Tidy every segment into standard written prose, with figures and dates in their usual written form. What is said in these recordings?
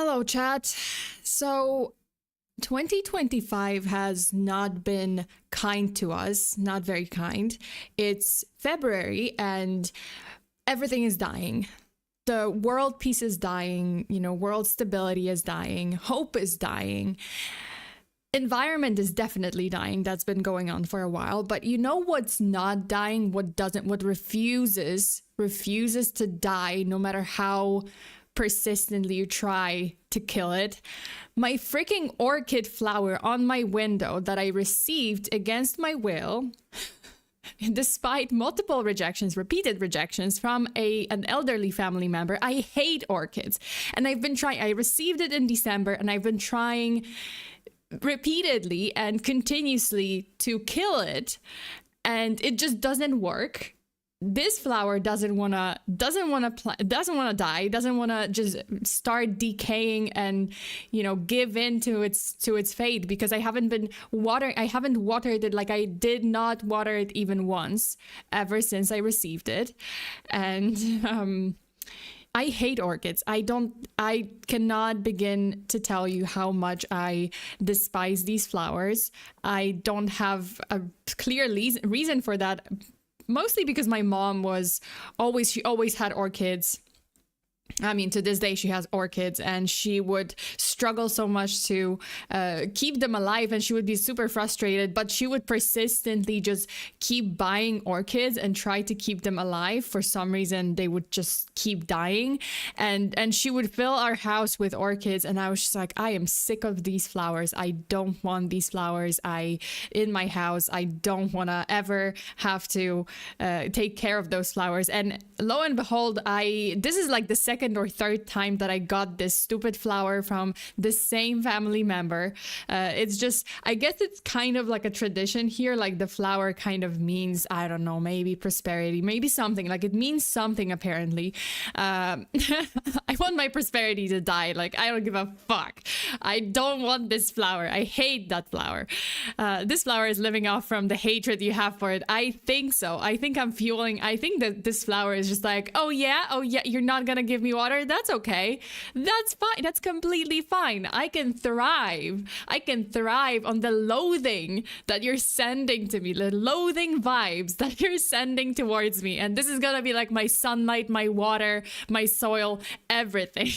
Hello, chat. So, 2025 has not been kind to us, not very kind. It's February and everything is dying. The world peace is dying, world stability is dying, hope is dying. Environment is definitely dying. That's been going on for a while. But you know what's not dying? What refuses to die, no matter how persistently you try to kill it? My freaking orchid flower on my window that I received against my will, despite multiple rejections, repeated rejections from an elderly family member. I hate orchids. And I've been trying. I received it in December and I've been trying repeatedly and continuously to kill it, and it just doesn't work. This flower doesn't want to die, doesn't want to just start decaying and give in to its fate, because I haven't watered it. Like, I did not water it even once ever since I received it. And I hate orchids. I cannot begin to tell you how much I despise these flowers. I don't have a clear reason for that. Mostly because my mom she always had orchids. I mean, to this day, she has orchids, and she would struggle so much to keep them alive, and she would be super frustrated, but she would persistently just keep buying orchids and try to keep them alive. For some reason, they would just keep dying, and she would fill our house with orchids, and I was just like, I am sick of these flowers. I don't want these flowers in my house. I don't want to ever have to take care of those flowers. And lo and behold, this is like the second or third time that I got this stupid flower from the same family member. It's just, I guess it's kind of like a tradition here. Like, the flower kind of means, I don't know, maybe prosperity, maybe something. Like, it means something apparently. I want my prosperity to die. Like, I don't give a fuck. I don't want this flower. I hate that flower. This flower is living off from the hatred you have for it. I think so. I think that this flower is just like, oh yeah, you're not gonna give me water? That's okay. That's fine. That's completely fine. I can thrive on the loathing that you're sending to me, the loathing vibes that you're sending towards me. And this is gonna be like my sunlight, my water, my soil, everything.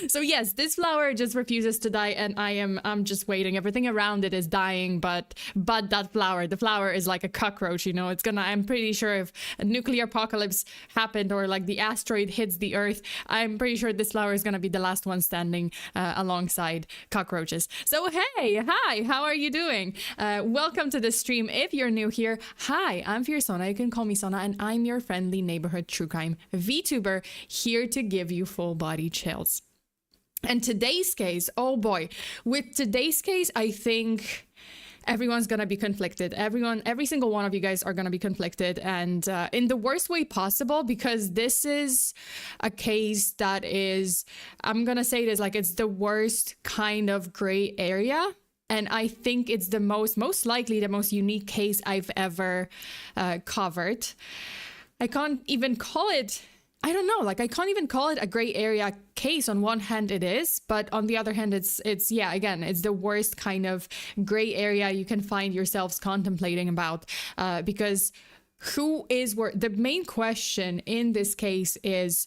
So yes, this flower just refuses to die, and I'm just waiting. Everything around it is dying, but the flower is like a cockroach, I'm pretty sure if a nuclear apocalypse happened, or like the asteroid hits the earth, I'm pretty sure this flower is gonna be the last one standing alongside cockroaches. So hey, hi, how are you doing? Welcome to the stream. If you're new here, hi, I'm FEARSONA. You can call me Sona, and I'm your friendly neighborhood true crime VTuber, here to give you full body chills. And today's case, oh boy, with today's case, I think everyone's gonna be conflicted. Every single one of you guys are gonna be conflicted, and in the worst way possible, because this is a case that is, I'm gonna say this, like, it's the worst kind of gray area. And I think it's most likely the most unique case I've ever covered. I can't even call it, I don't know, like, I can't even call it a gray area case. On one hand it is, but on the other hand, it's the worst kind of gray area you can find yourselves contemplating about, because the main question in this case is,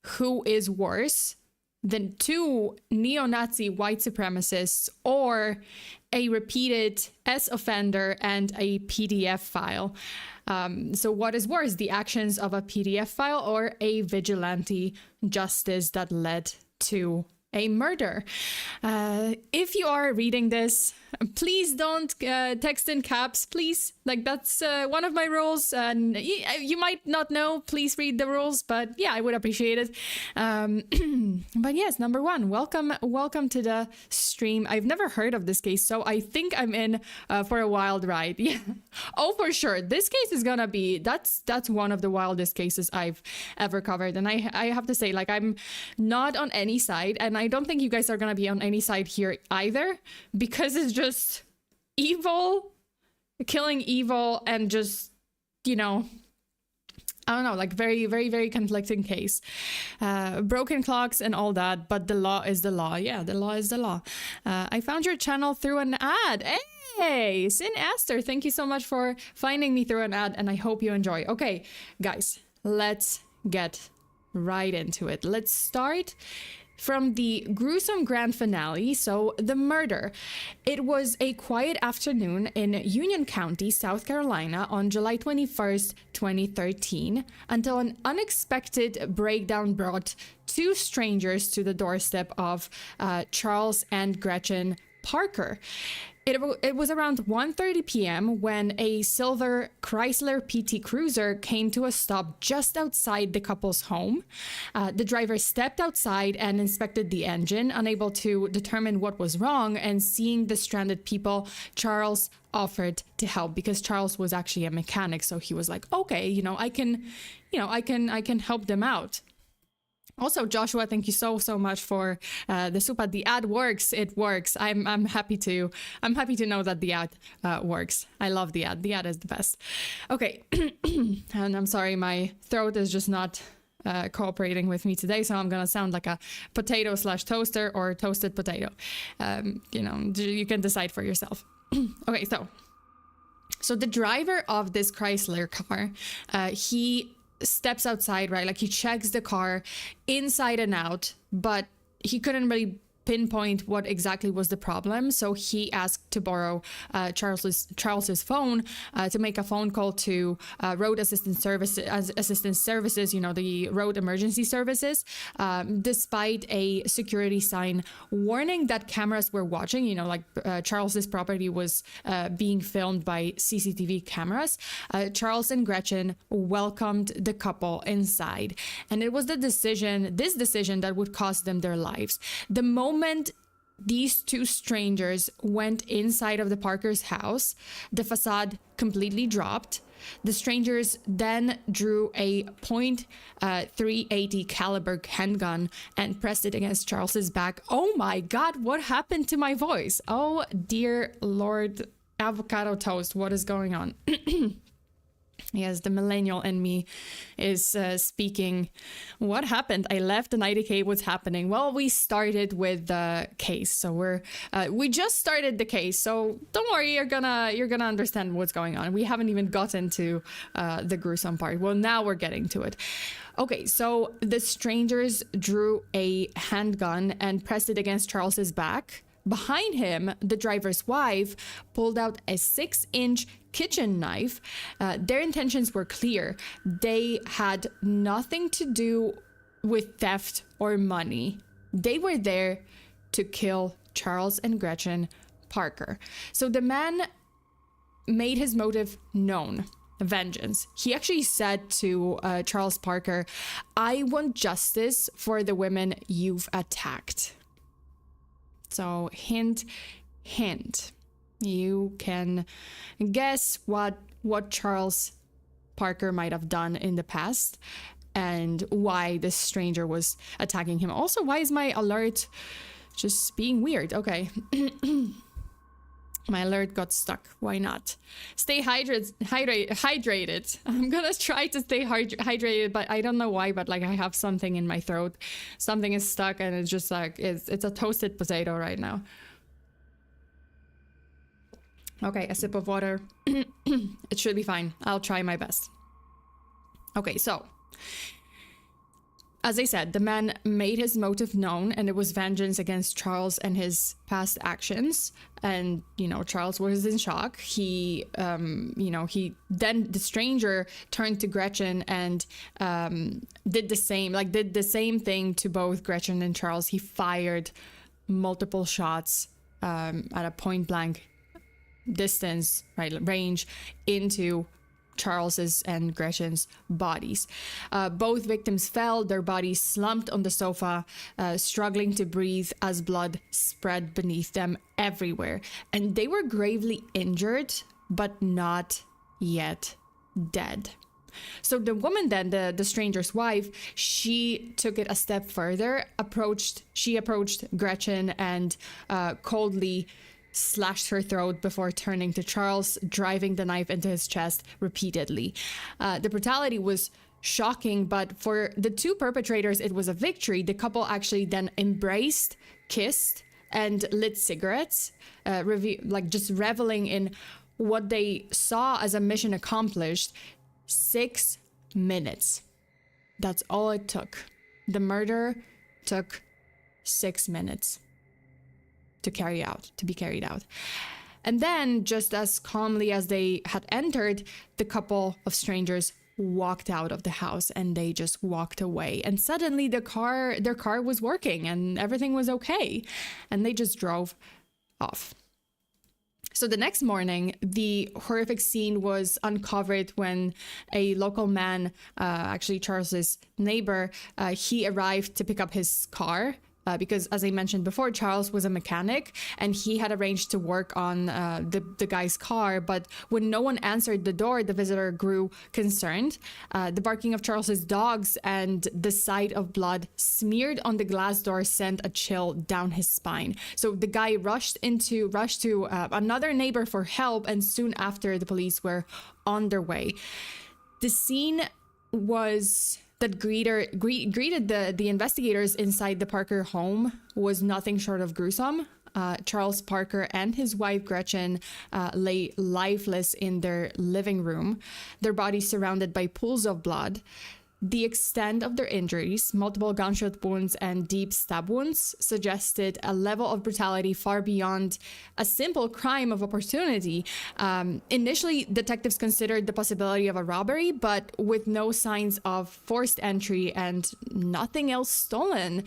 who is worse than two neo-Nazi white supremacists, or a repeated S offender and a PDF file? So what is worse, the actions of a PDF file or a vigilante justice that led to a murder? If you are reading this, please don't text in caps, please. Like, that's one of my rules, and you might not know. Please read the rules, but yeah, I would appreciate it. But yes, number one, welcome to the stream. I've never heard of this case, so I think I'm in for a wild ride. Yeah. Oh, for sure. This case is gonna be, that's one of the wildest cases I've ever covered, and I have to say, like, I'm not on any side, and I don't think you guys are gonna be on any side here either, because it's just evil, killing evil, and just, I don't know, like very, very, very conflicting case. Broken clocks and all that, but the law is the law. Yeah, the law is the law. I found your channel through an ad. Hey, Sin Esther, thank you so much for finding me through an ad, and I hope you enjoy. Okay, guys, let's get right into it. Let's start from the gruesome grand finale, so the murder. It was a quiet afternoon in Union County, South Carolina on July 21st, 2013, until an unexpected breakdown brought two strangers to the doorstep of Charles and Gretchen Parker. It was around 1:30 p.m. when a silver Chrysler PT Cruiser came to a stop just outside the couple's home. The driver stepped outside and inspected the engine, unable to determine what was wrong, and seeing the stranded people, Charles offered to help because Charles was actually a mechanic. So he was like, okay, I can help them out. Also, Joshua, thank you so much for the super. The ad works. It works. I'm happy to know that the ad works. I love the ad. The ad is the best. Okay, and I'm sorry, my throat is just not cooperating with me today, so I'm gonna sound like a potato / toaster or toasted potato. You can decide for yourself. Okay, so the driver of this Chrysler car, he steps outside, right? Like he checks the car inside and out, but he couldn't really pinpoint what exactly was the problem. So he asked to borrow Charles's phone to make a phone call to road assistance services, the road emergency services, despite a security sign warning that cameras were watching. Charles's property was being filmed by CCTV cameras. Charles and Gretchen welcomed the couple inside, and it was this decision that would cost them their lives. The moment these two strangers went inside of the Parker's house, the facade completely dropped. The strangers then drew a .380 caliber handgun and pressed it against Charles's back. Oh my God, what happened to my voice? Oh dear Lord, avocado toast, what is going on? Yes, the millennial in me is speaking. What happened? I left and IDK. What's happening? Well, we started with the case, so we just started the case. So don't worry, you're gonna understand what's going on. We haven't even gotten to the gruesome part. Well, now we're getting to it. Okay, so the strangers drew a handgun and pressed it against Charles's back. Behind him, the driver's wife pulled out a 6-inch kitchen knife. Their intentions were clear. They had nothing to do with theft or money. They were there to kill Charles and Gretchen Parker. So the man made his motive known: vengeance. He actually said to Charles Parker, "I want justice for the women you've attacked." So hint, you can guess what Charles Parker might have done in the past and why this stranger was attacking him. Also, why is my alert just being weird? Okay. My alert got stuck. Why not? Stay hydrated. I'm gonna try to stay hydrated, but I don't know why, but like I have something in my throat. Something is stuck and it's just like, it's a toasted potato right now. Okay, a sip of water. It should be fine. I'll try my best. Okay, so as I said, the man made his motive known, and it was vengeance against Charles and his past actions. And, Charles was in shock. Then the stranger turned to Gretchen and did the same thing to both Gretchen and Charles. He fired multiple shots at a point blank distance, range into Charles's and Gretchen's bodies. Both victims fell, their bodies slumped on the sofa, struggling to breathe as blood spread beneath them everywhere. And they were gravely injured, but not yet dead. So the woman then, the stranger's wife, she took it a step further, approached Gretchen and coldly slashed her throat before turning to Charles, driving the knife into his chest repeatedly. The brutality was shocking, but for the two perpetrators, it was a victory. The couple actually then embraced, kissed, and lit cigarettes, just reveling in what they saw as a mission accomplished. 6 minutes. That's all it took. The murder took 6 minutes to be carried out. And then, just as calmly as they had entered, the couple of strangers walked out of the house and they just walked away. And suddenly their car was working and everything was okay. And they just drove off. So the next morning, the horrific scene was uncovered when a local man, actually Charles's neighbor, he arrived to pick up his car. Because, as I mentioned before, Charles was a mechanic and he had arranged to work on the guy's car. But when no one answered the door, the visitor grew concerned. The barking of Charles's dogs and the sight of blood smeared on the glass door sent a chill down his spine. So the guy rushed to another neighbor for help, and soon after, the police were on their way. The scene that greeted the investigators inside the Parker home was nothing short of gruesome. Charles Parker and his wife Gretchen lay lifeless in their living room, their bodies surrounded by pools of blood. The extent of their injuries, multiple gunshot wounds and deep stab wounds, suggested a level of brutality far beyond a simple crime of opportunity. Initially, detectives considered the possibility of a robbery, but with no signs of forced entry and nothing else stolen,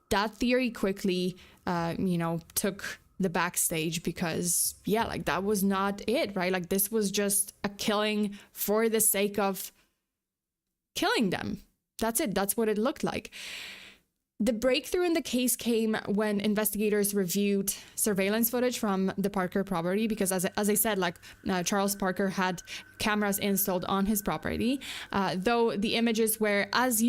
that theory quickly, took the backstage because, that was not it, right? Like, this was just a killing for the sake of killing them. That's it. That's what it looked like. The breakthrough in the case came when investigators reviewed surveillance footage from the Parker property because, as I said, Charles Parker had cameras installed on his property, though the images were, as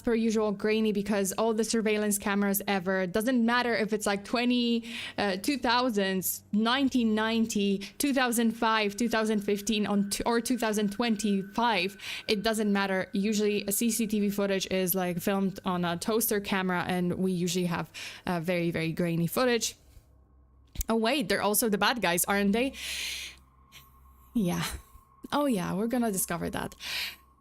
per usual, grainy because all the surveillance cameras ever, doesn't matter if it's like 2000s, 1990, 2005, 2015, or 2025, it doesn't matter. Usually, CCTV footage is like filmed on a toaster camera, and we usually have very, very grainy footage. Oh wait, they're also the bad guys, aren't they? Yeah. Oh yeah, we're gonna discover that.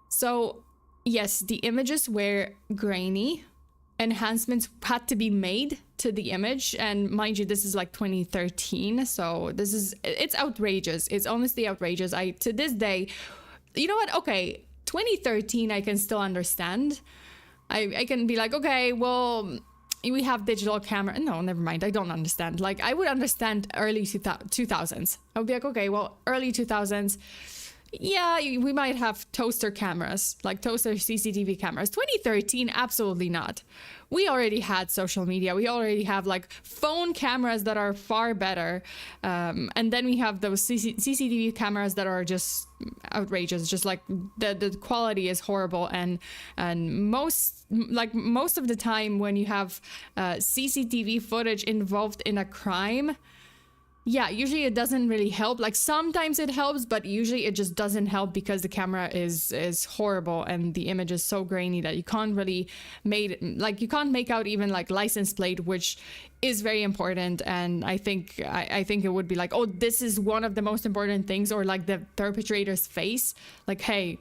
So yes, the images were grainy. Enhancements had to be made to the image, and mind you, this is like 2013, so it's outrageous. It's honestly outrageous. To this day, you know what? Okay, 2013 I can still understand. I can be like, okay, well, we have digital camera. No, never mind. I don't understand. Like, I would understand early 2000s. I would be like, okay, well, early 2000s. Yeah, we might have toaster cameras, like toaster CCTV cameras. 2013, absolutely not. We already had social media. We already have like phone cameras that are far better. And then we have those CCTV cameras that are just outrageous. Just like the quality is horrible. And most of the time when you have CCTV footage involved in a crime, yeah, usually it doesn't really help. Like sometimes it helps, but usually it just doesn't help because the camera is horrible and the image is so grainy that you can't really you can't make out even like license plate, which is very important. And I think it would be like, oh, this is one of the most important things, or like the perpetrator's face. Like, hey,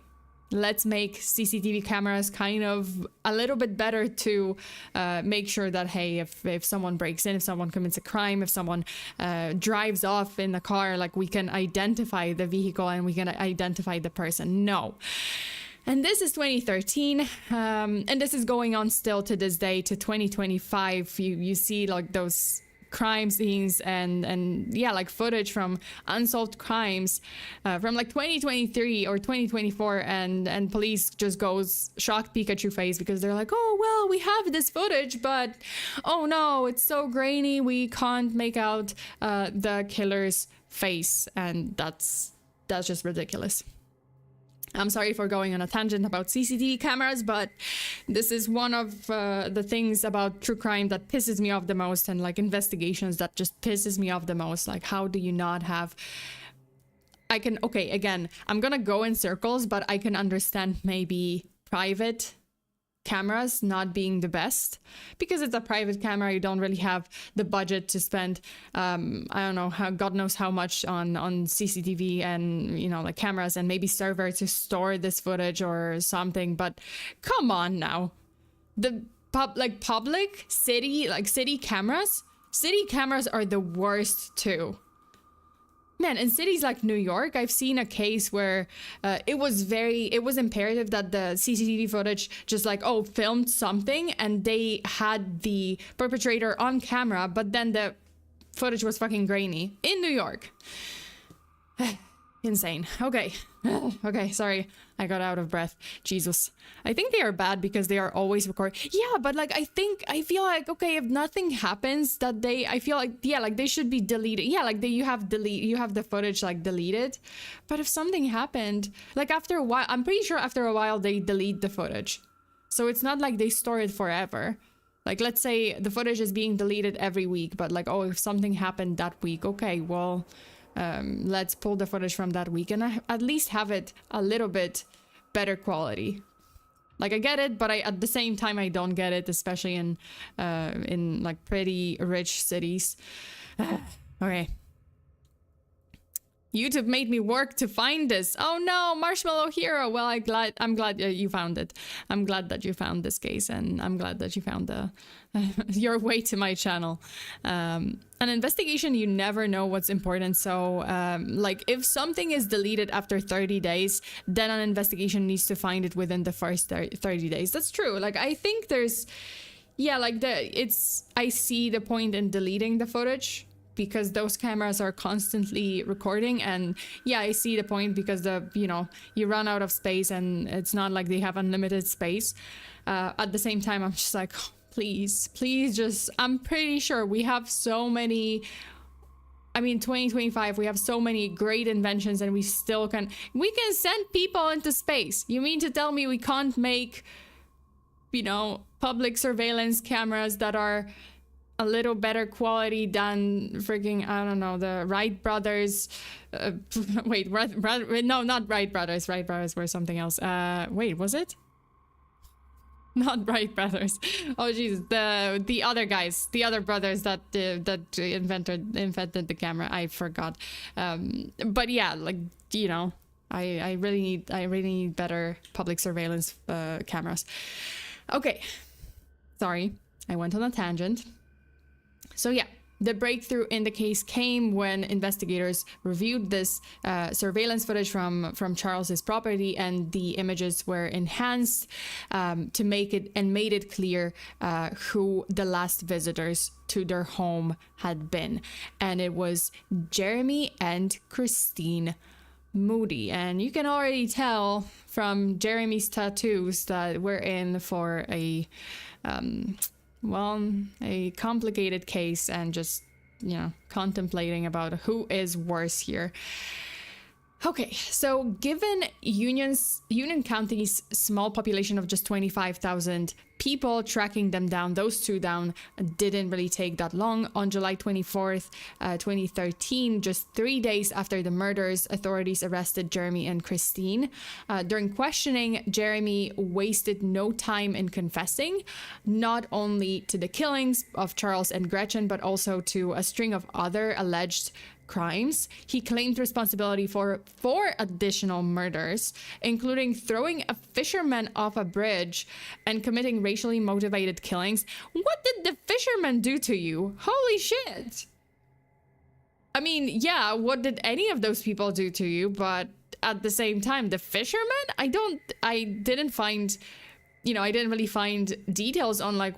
let's make CCTV cameras kind of a little bit better to make sure that, hey, if someone breaks in, if someone commits a crime, if someone drives off in the car, like we can identify the vehicle and we can identify the person. No. And this is 2013, and this is going on still to this day, to 2025. You see like those crime scenes and yeah, like footage from unsolved crimes from like 2023 or 2024, and police just goes shocked Pikachu face because they're like, oh well, we have this footage, but oh no, it's so grainy, we can't make out the killer's face. And that's just ridiculous. I'm sorry for going on a tangent about CCTV cameras, but this is one of the things about true crime that pisses me off the most, and like investigations that just pisses me off the most. Like, how do you not have... okay, again, I'm gonna go in circles, but I can understand maybe private cameras not being the best, because it's a private camera. You don't really have the budget to spend I don't know, how God knows how much on CCTV and, you know, like cameras and maybe server to store this footage or something. But come on now, the public city cameras are the worst too. Man, in cities like New York, I've seen a case where it was imperative that the CCTV footage just like, filmed something, and they had the perpetrator on camera, but then the footage was fucking grainy in New York. Insane. Okay. Okay, sorry. I got out of breath. Jesus. I think they are bad because they are always recording. Yeah, but like, I feel like, okay, if nothing happens that day, I feel like, yeah, like they should be deleted. Yeah, like you have the footage like deleted. But if something happened, like after a while, I'm pretty sure after a while they delete the footage. So it's not like they store it forever. Like, let's say the footage is being deleted every week, but like, if something happened that week, okay, well, let's pull the footage from that week and at least have it a little bit better quality. Like, I get it, but at the same time I don't get it, especially in like pretty rich cities. Okay. YouTube made me work to find this. Oh no, Marshmallow Hero. Well, I'm glad you found it. I'm glad that you found this case, and I'm glad that you found your way to my channel. An investigation, you never know what's important. So like if something is deleted after 30 days, then an investigation needs to find it within the first 30 days. That's true. Like, I think there's, yeah, like I see the point in deleting the footage, because those cameras are constantly recording, and yeah, I see the point, because you run out of space, and it's not like they have unlimited space. At the same time, I'm just like, please just, I'm pretty sure we have so many, 2025, we have so many great inventions, and we can send people into space. You mean to tell me we can't make, public surveillance cameras that are a little better quality than freaking, I don't know, the Wright brothers. Wait, no, not Wright brothers. Wright brothers were something else. Wait, was it? Not Wright brothers. Oh Jesus, the other guys, the other brothers that invented the camera. I forgot. But yeah, like, I really need better public surveillance cameras. Okay, sorry, I went on a tangent. So yeah, the breakthrough in the case came when investigators reviewed this surveillance footage from Charles's property, and the images were enhanced to made it clear who the last visitors to their home had been. And it was Jeremy and Christine Moody. And you can already tell from Jeremy's tattoos that we're in for a complicated case, and just, contemplating about who is worse here. Okay, so given Union County's small population of just 25,000 people, tracking them down, those two down, didn't really take that long. On July 24th, 2013, just 3 days after the murders, authorities arrested Jeremy and Christine. During questioning, Jeremy wasted no time in confessing, not only to the killings of Charles and Gretchen, but also to a string of other alleged crimes. He claimed responsibility for 4 additional murders, including throwing a fisherman off a bridge and committing racially motivated killings. What did the fisherman do to you? Holy shit. I mean, yeah, what did any of those people do to you? But at the same time, the fisherman? I didn't really find details on like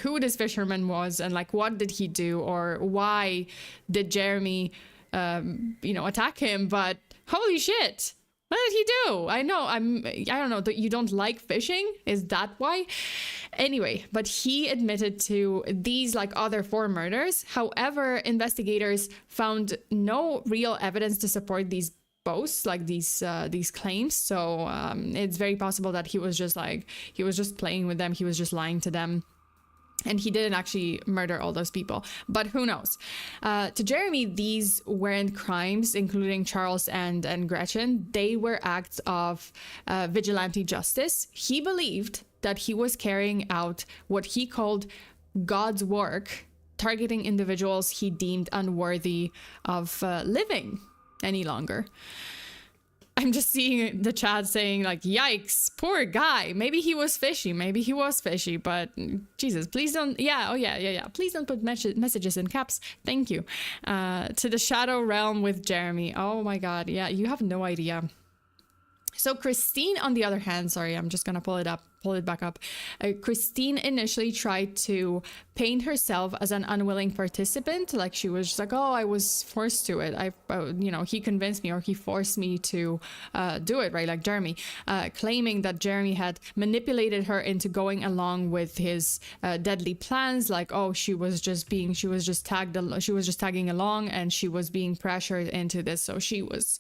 who this fisherman was, and like what did he do, or why did Jeremy attack him. But holy shit, what did he do? I don't know, that you don't like fishing, is that why? Anyway, but he admitted to these like other 4 murders. However, investigators found no real evidence to support these boasts, like these claims. So it's very possible that he was just playing with them, he was just lying to them. And he didn't actually murder all those people, but who knows? To Jeremy, these weren't crimes, including Charles and Gretchen. They were acts of vigilante justice. He believed that he was carrying out what he called God's work, targeting individuals he deemed unworthy of living any longer. I'm just seeing the chat saying like, yikes, poor guy. Maybe he was fishy. Maybe he was fishy, but Jesus, please don't. Yeah. Oh yeah. Please don't put messages in caps. Thank you. To the shadow realm with Jeremy. Oh my God. Yeah. You have no idea. So Christine, on the other hand, sorry, I'm just going to pull it back up. Christine initially tried to paint herself as an unwilling participant. Like she was just like, oh, I was forced to it. He convinced me or he forced me to do it, right? Like Jeremy, claiming that Jeremy had manipulated her into going along with his deadly plans. Like, oh, she was just tagging along and she was being pressured into this. So she was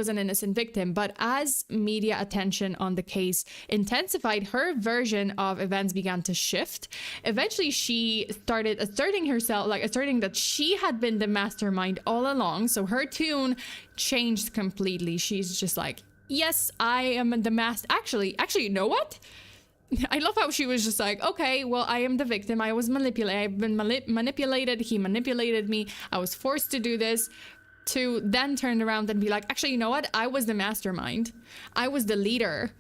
an innocent victim. But as media attention on the case intensified, her version of events began to shift. Eventually, she started asserting that she had been the mastermind all along. So her tune changed completely. She's just like, yes, I am the master. Actually, you know what? I love how she was just like, okay, well, I am the victim. I was manipulated. I've been manipulated. He manipulated me. I was forced to do this. To then turn around and be like, actually, you know what? I was the mastermind. I was the leader.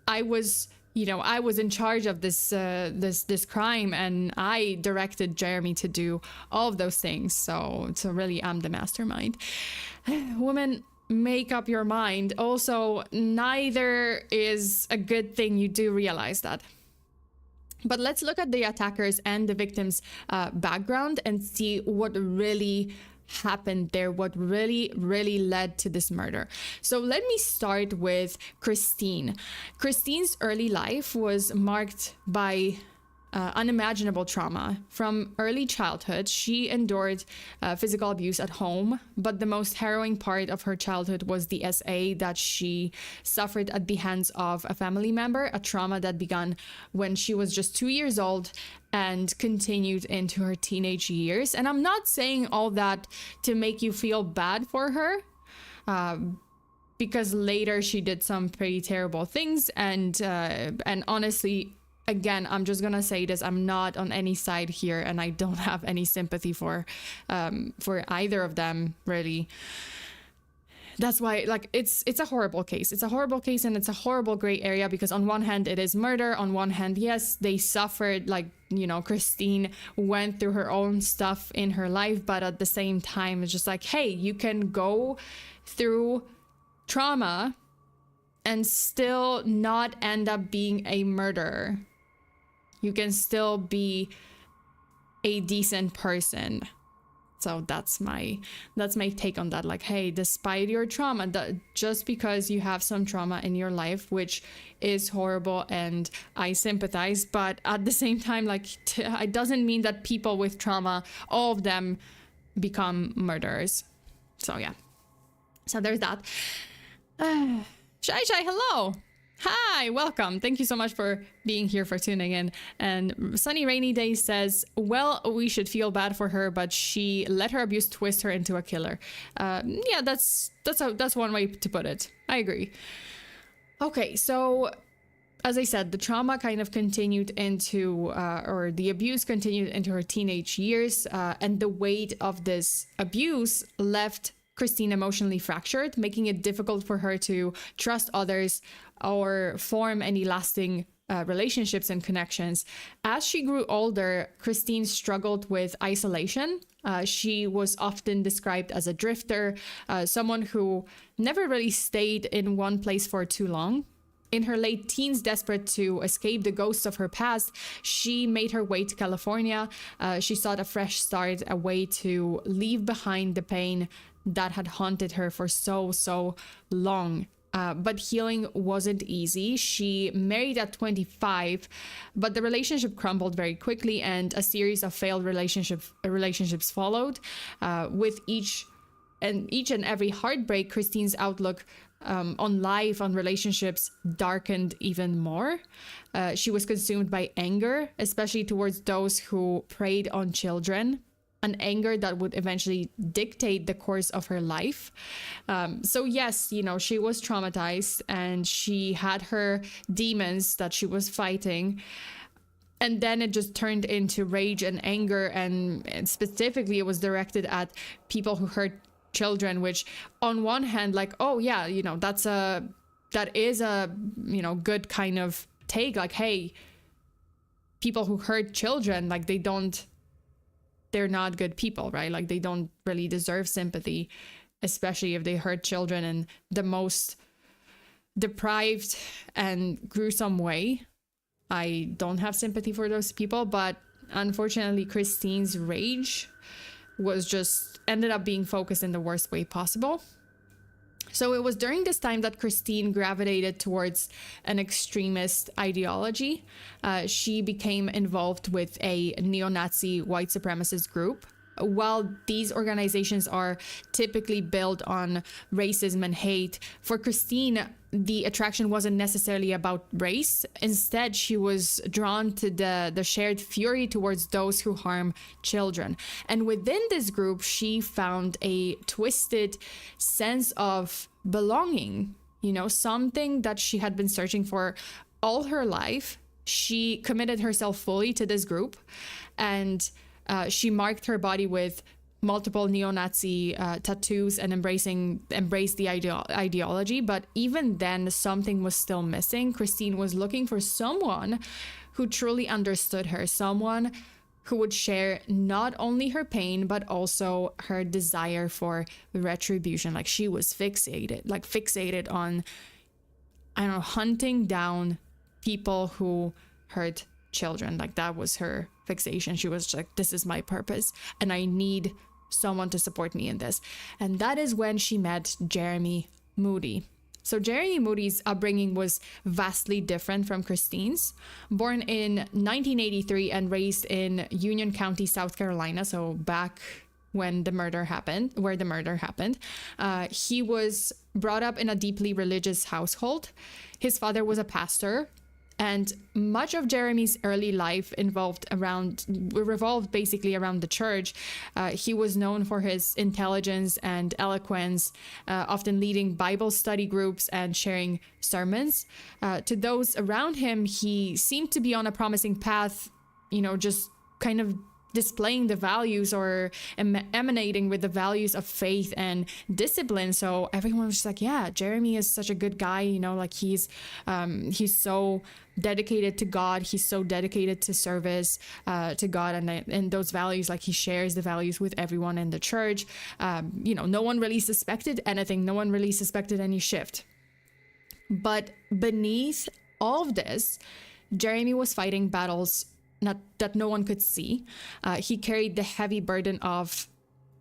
I was in charge of this crime, and I directed Jeremy to do all of those things. So really, I'm the mastermind. Woman, make up your mind. Also, neither is a good thing. You do realize that. But let's look at the attackers and the victims' background and see what really happened there, what really led to this murder. So let me start with Christine. Christine's early life was marked by unimaginable trauma. From early childhood, she endured physical abuse at home, but the most harrowing part of her childhood was the SA that she suffered at the hands of a family member, a trauma that began when she was just 2 years old and continued into her teenage years. And I'm not saying all that to make you feel bad for her, because later she did some pretty terrible things, and honestly, again, I'm just gonna say this, I'm not on any side here, and I don't have any sympathy for either of them, really. That's why, like, it's a horrible case. It's a horrible case, and it's a horrible gray area, because on one hand, it is murder. On one hand, yes, they suffered, like, Christine went through her own stuff in her life, but at the same time, it's just like, hey, you can go through trauma and still not end up being a murderer. You can still be a decent person. So that's my take on that. Like, hey, despite your trauma, just because you have some trauma in your life, which is horrible, and I sympathize, but at the same time, like, it doesn't mean that people with trauma, all of them, become murderers. So yeah. So there's that. Shai, hello. Hi, welcome. Thank you so much for being here, for tuning in. And Sunny Rainy Day says, well, we should feel bad for her, but she let her abuse twist her into a killer. Yeah, that's one way to put it. I agree. Okay, so as I said, the trauma kind of continued into, or the abuse continued into her teenage years, and the weight of this abuse left Christine emotionally fractured, making it difficult for her to trust others or form any lasting relationships and connections. As she grew older, Christine struggled with isolation. She was often described as a drifter, someone who never really stayed in one place for too long. In her late teens, desperate to escape the ghosts of her past, she made her way to California. She sought a fresh start, a way to leave behind the pain that had haunted her for so long. But healing wasn't easy. She married at 25, but the relationship crumbled very quickly, and a series of failed relationships followed, with each and each and every heartbreak, Christine's outlook on life, on relationships, darkened even more. She was consumed by anger, especially towards those who preyed on children, an anger that would eventually dictate the course of her life. So yes, you know, she was traumatized and she had her demons that she was fighting. And then it just turned into rage and anger, and specifically it was directed at people who hurt children, which on one hand, like, oh yeah, you know, that is a, you know, good kind of take, like, hey, people who hurt children, like, they're not good people, right? Like, they don't really deserve sympathy, especially if they hurt children in the most deprived and gruesome way. I don't have sympathy for those people, but unfortunately, Christine's rage was just ended up being focused in the worst way possible. So it was during this time that Christine gravitated towards an extremist ideology. She became involved with a neo-Nazi white supremacist group. While these organizations are typically built on racism and hate, for Christine, the attraction wasn't necessarily about race. Instead, she was drawn to the shared fury towards those who harm children. And within this group, she found a twisted sense of belonging, you know, something that she had been searching for all her life. She committed herself fully to this group, and she marked her body with multiple neo-Nazi tattoos and embraced the ideology. But even then, something was still missing. Christine was looking for someone who truly understood her, someone who would share not only her pain, but also her desire for retribution. Like, she was fixated on, I don't know, hunting down people who hurt children. Like, that was her fixation. She was like, this is my purpose and I need someone to support me in this. And that is when she met Jeremy Moody. So Jeremy Moody's upbringing was vastly different from Christine's. Born in 1983 and raised in Union County, South Carolina, so back when the murder happened, he was brought up in a deeply religious household. His father was a pastor, and much of Jeremy's early life revolved basically around the church. He was known for his intelligence and eloquence, often leading Bible study groups and sharing sermons. To those around him, he seemed to be on a promising path, you know, just kind of displaying the values or emanating with the values of faith and discipline. So everyone was just like, yeah, Jeremy is such a good guy, you know, like he's so dedicated to God, he's so dedicated to service to God, and those values, like he shares the values with everyone in the church. You know, no one really suspected anything, no one really suspected any shift. But beneath all of this, Jeremy was fighting battles that no one could see. He carried the heavy burden of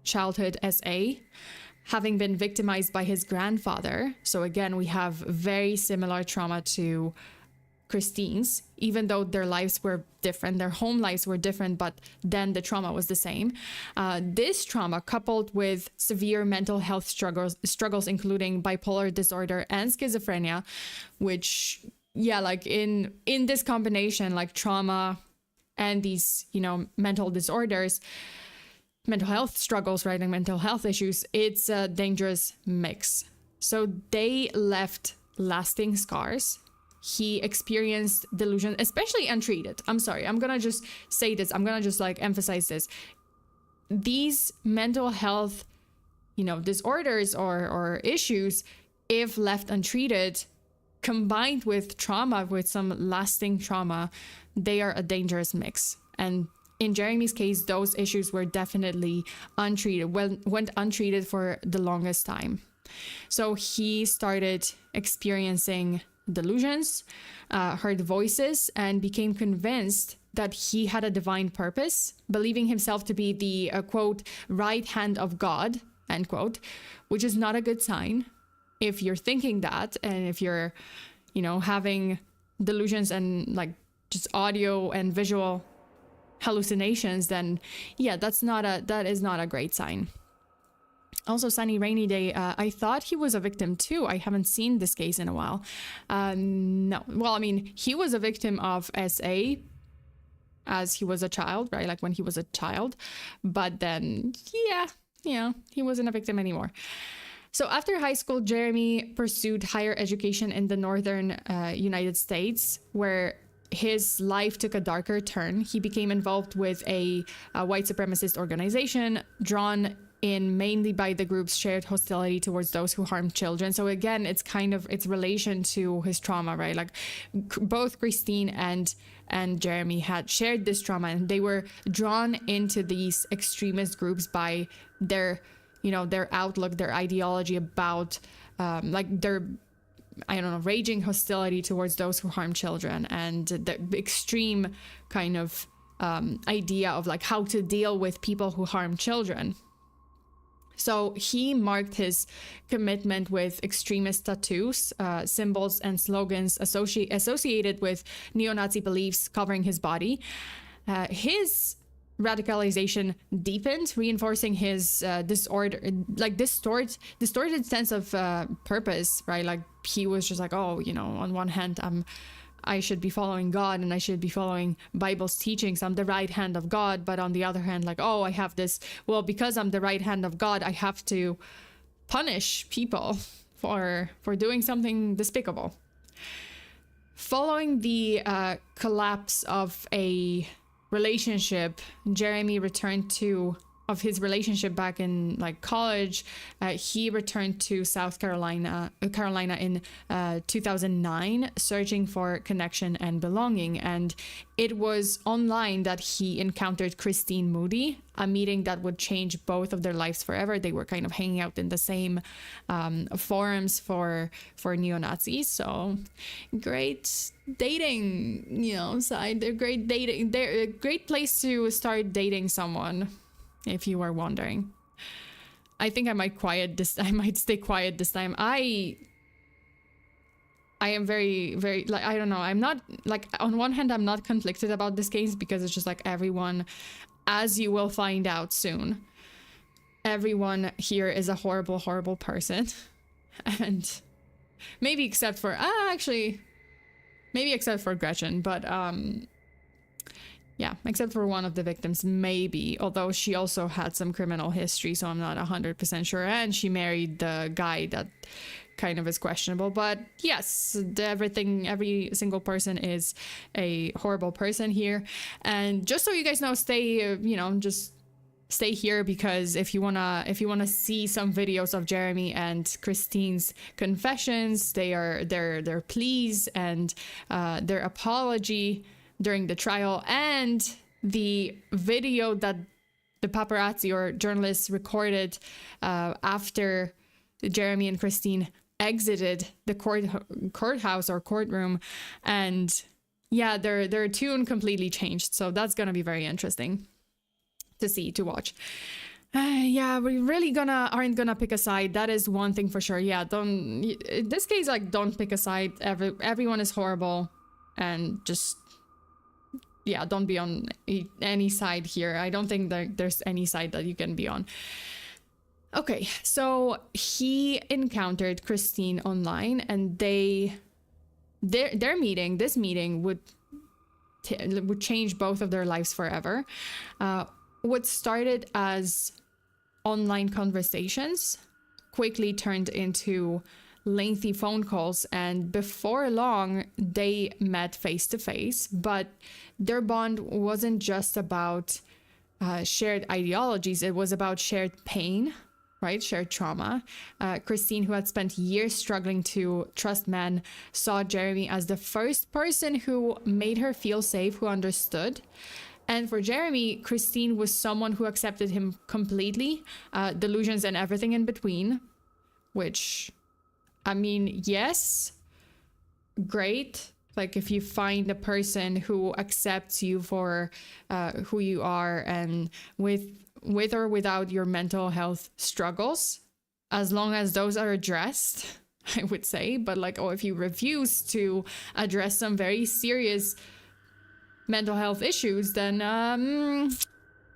childhood SA, having been victimized by his grandfather. So again, we have very similar trauma to Christine's, even though their lives were different, their home lives were different, but then the trauma was the same. This trauma, coupled with severe mental health struggles including bipolar disorder and schizophrenia, which, yeah, like in this combination, like trauma and these, you know, mental disorders, mental health struggles, right, and mental health issues, it's a dangerous mix. So they left lasting scars. He experienced delusion, especially untreated. I'm sorry, I'm gonna just say this. I'm gonna just like emphasize this. These mental health, you know, disorders or issues, if left untreated, combined with trauma, with some lasting trauma, they are a dangerous mix. And in Jeremy's case, those issues were definitely untreated, went untreated for the longest time. So he started experiencing delusions, heard voices, and became convinced that he had a divine purpose, believing himself to be the, quote, right hand of God, end quote, which is not a good sign. If you're thinking that, and if you're, you know, having delusions and like just audio and visual hallucinations, then yeah, that is not a great sign. Also, Sunny Rainy Day, I thought he was a victim too. I haven't seen this case in a while. No. Well, I mean, he was a victim of SA as he was a child, right? Like when he was a child. But then, yeah, he wasn't a victim anymore. So after high school, Jeremy pursued higher education in the northern United States, where his life took a darker turn. He became involved with a white supremacist organization drawn in mainly by the group's shared hostility towards those who harm children. So again, it's kind of its relation to his trauma, right? Like both Christine and Jeremy had shared this trauma, and they were drawn into these extremist groups by their, you know, their outlook, their ideology about like their, I don't know, raging hostility towards those who harm children, and the extreme kind of idea of like how to deal with people who harm children. So he marked his commitment with extremist tattoos, symbols and slogans associated with neo-Nazi beliefs covering his body. His radicalization deepened, reinforcing his distorted sense of purpose, right? Like he was just like, oh, you know, on one hand, I should be following God and I should be following Bible's teachings. I'm the right hand of God. But on the other hand, like, oh, I have this, well, because I'm the right hand of God, I have to punish people for doing something despicable. Following the collapse of a relationship, Jeremy returned of his relationship back in like college. He returned to South Carolina in 2009, searching for connection and belonging. And it was online that he encountered Christine Moody, a meeting that would change both of their lives forever. They were kind of hanging out in the same forums for neo-Nazis. So great dating, you know, side. They're great dating. They're a great place to start dating someone, if you were wondering. I think I might stay quiet this time. I am very, very, like, I don't know. I'm not, like, on one hand, I'm not conflicted about this case because it's just like everyone, as you will find out soon, everyone here is a horrible, horrible person. And maybe except for, maybe except for Gretchen, but, yeah, except for one of the victims, maybe, although she also had some criminal history, so I'm not 100% sure. And she married the guy that kind of is questionable. But yes, every single person is a horrible person here. And just so you guys know, just stay here, because if you wanna see some videos of Jeremy and Christine's confessions, their pleas and their apology during the trial, and the video that the paparazzi or journalists recorded after Jeremy and Christine exited the courthouse or courtroom, and yeah, their tune completely changed. So that's gonna be very interesting to watch. Yeah, we really aren't gonna pick a side. That is one thing for sure. Yeah, in this case, like, don't pick a side. Everyone is horrible, and just, yeah, don't be on any side here. I don't think that there's any side that you can be on. Okay, so he encountered Christine online, and this meeting would change both of their lives forever. What started as online conversations quickly turned into lengthy phone calls, and before long they met face to face. But their bond wasn't just about shared ideologies, it was about shared pain, right? Shared trauma. Christine, who had spent years struggling to trust men, saw Jeremy as the first person who made her feel safe, who understood. And for Jeremy, Christine was someone who accepted him completely, delusions and everything in between, which, I mean, yes, great. Like, if you find a person who accepts you for who you are, and with or without your mental health struggles, as long as those are addressed, I would say. But like, if you refuse to address some very serious mental health issues, then I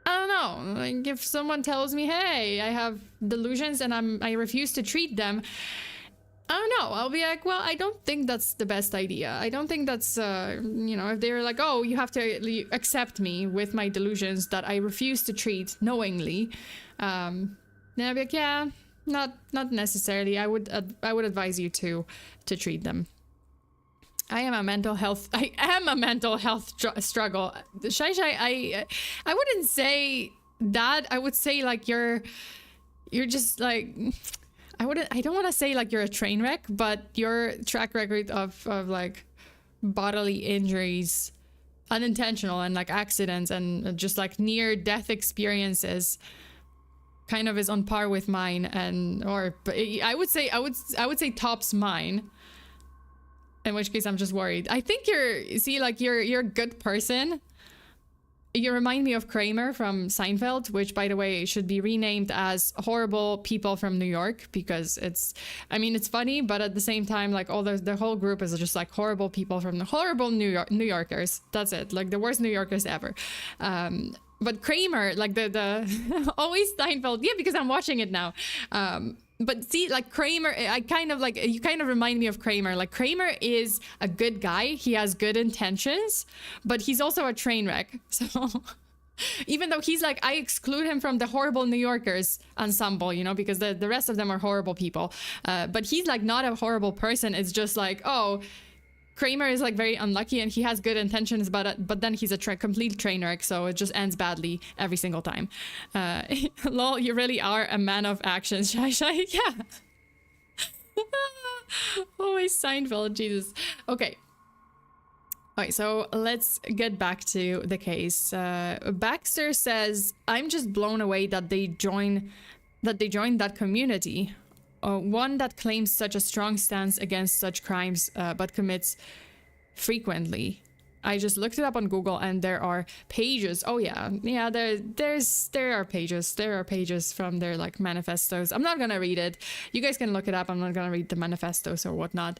I don't know. Like, if someone tells me, hey, I have delusions and I refuse to treat them, I don't know. I'll be like, well, I don't think that's the best idea. I don't think that's, you know, if they're like, oh, you have to accept me with my delusions that I refuse to treat knowingly, then I'll be like, yeah, not necessarily. I would advise you to treat them. I am a mental health struggle. Shai, I wouldn't say that. I would say like you're just like, I don't want to say like you're a train wreck, but your track record of like bodily injuries, unintentional and like accidents and just like near death experiences kind of is on par with mine, and or I would say tops mine. In which case I'm just worried. I think you're a good person. You remind me of Kramer from Seinfeld, which by the way should be renamed as Horrible People from New York, because it's funny, but at the same time, like all the whole group is just like horrible people from the horrible New Yorkers. That's it, like the worst New Yorkers ever. But Kramer, like the always Seinfeld, yeah, because I'm watching it now. But see, like Kramer, you kind of remind me of Kramer. Like Kramer is a good guy. He has good intentions, but he's also a train wreck. So even though he's like, I exclude him from the horrible New Yorkers ensemble, you know, because the rest of them are horrible people. But he's like not a horrible person. It's just like, oh, Kramer is like very unlucky and he has good intentions, but then he's a complete train wreck, so it just ends badly every single time. Lol, you really are a man of action, Shai. Yeah. Always Seinfeld, Jesus. Okay. Alright, so let's get back to the case. Baxter says, I'm just blown away that they joined that community. One that claims such a strong stance against such crimes, but commits frequently. I just looked it up on Google, and there are pages. Oh yeah, there are pages from their like manifestos. I'm not gonna read it. You guys can look it up. I'm not gonna read the manifestos or whatnot.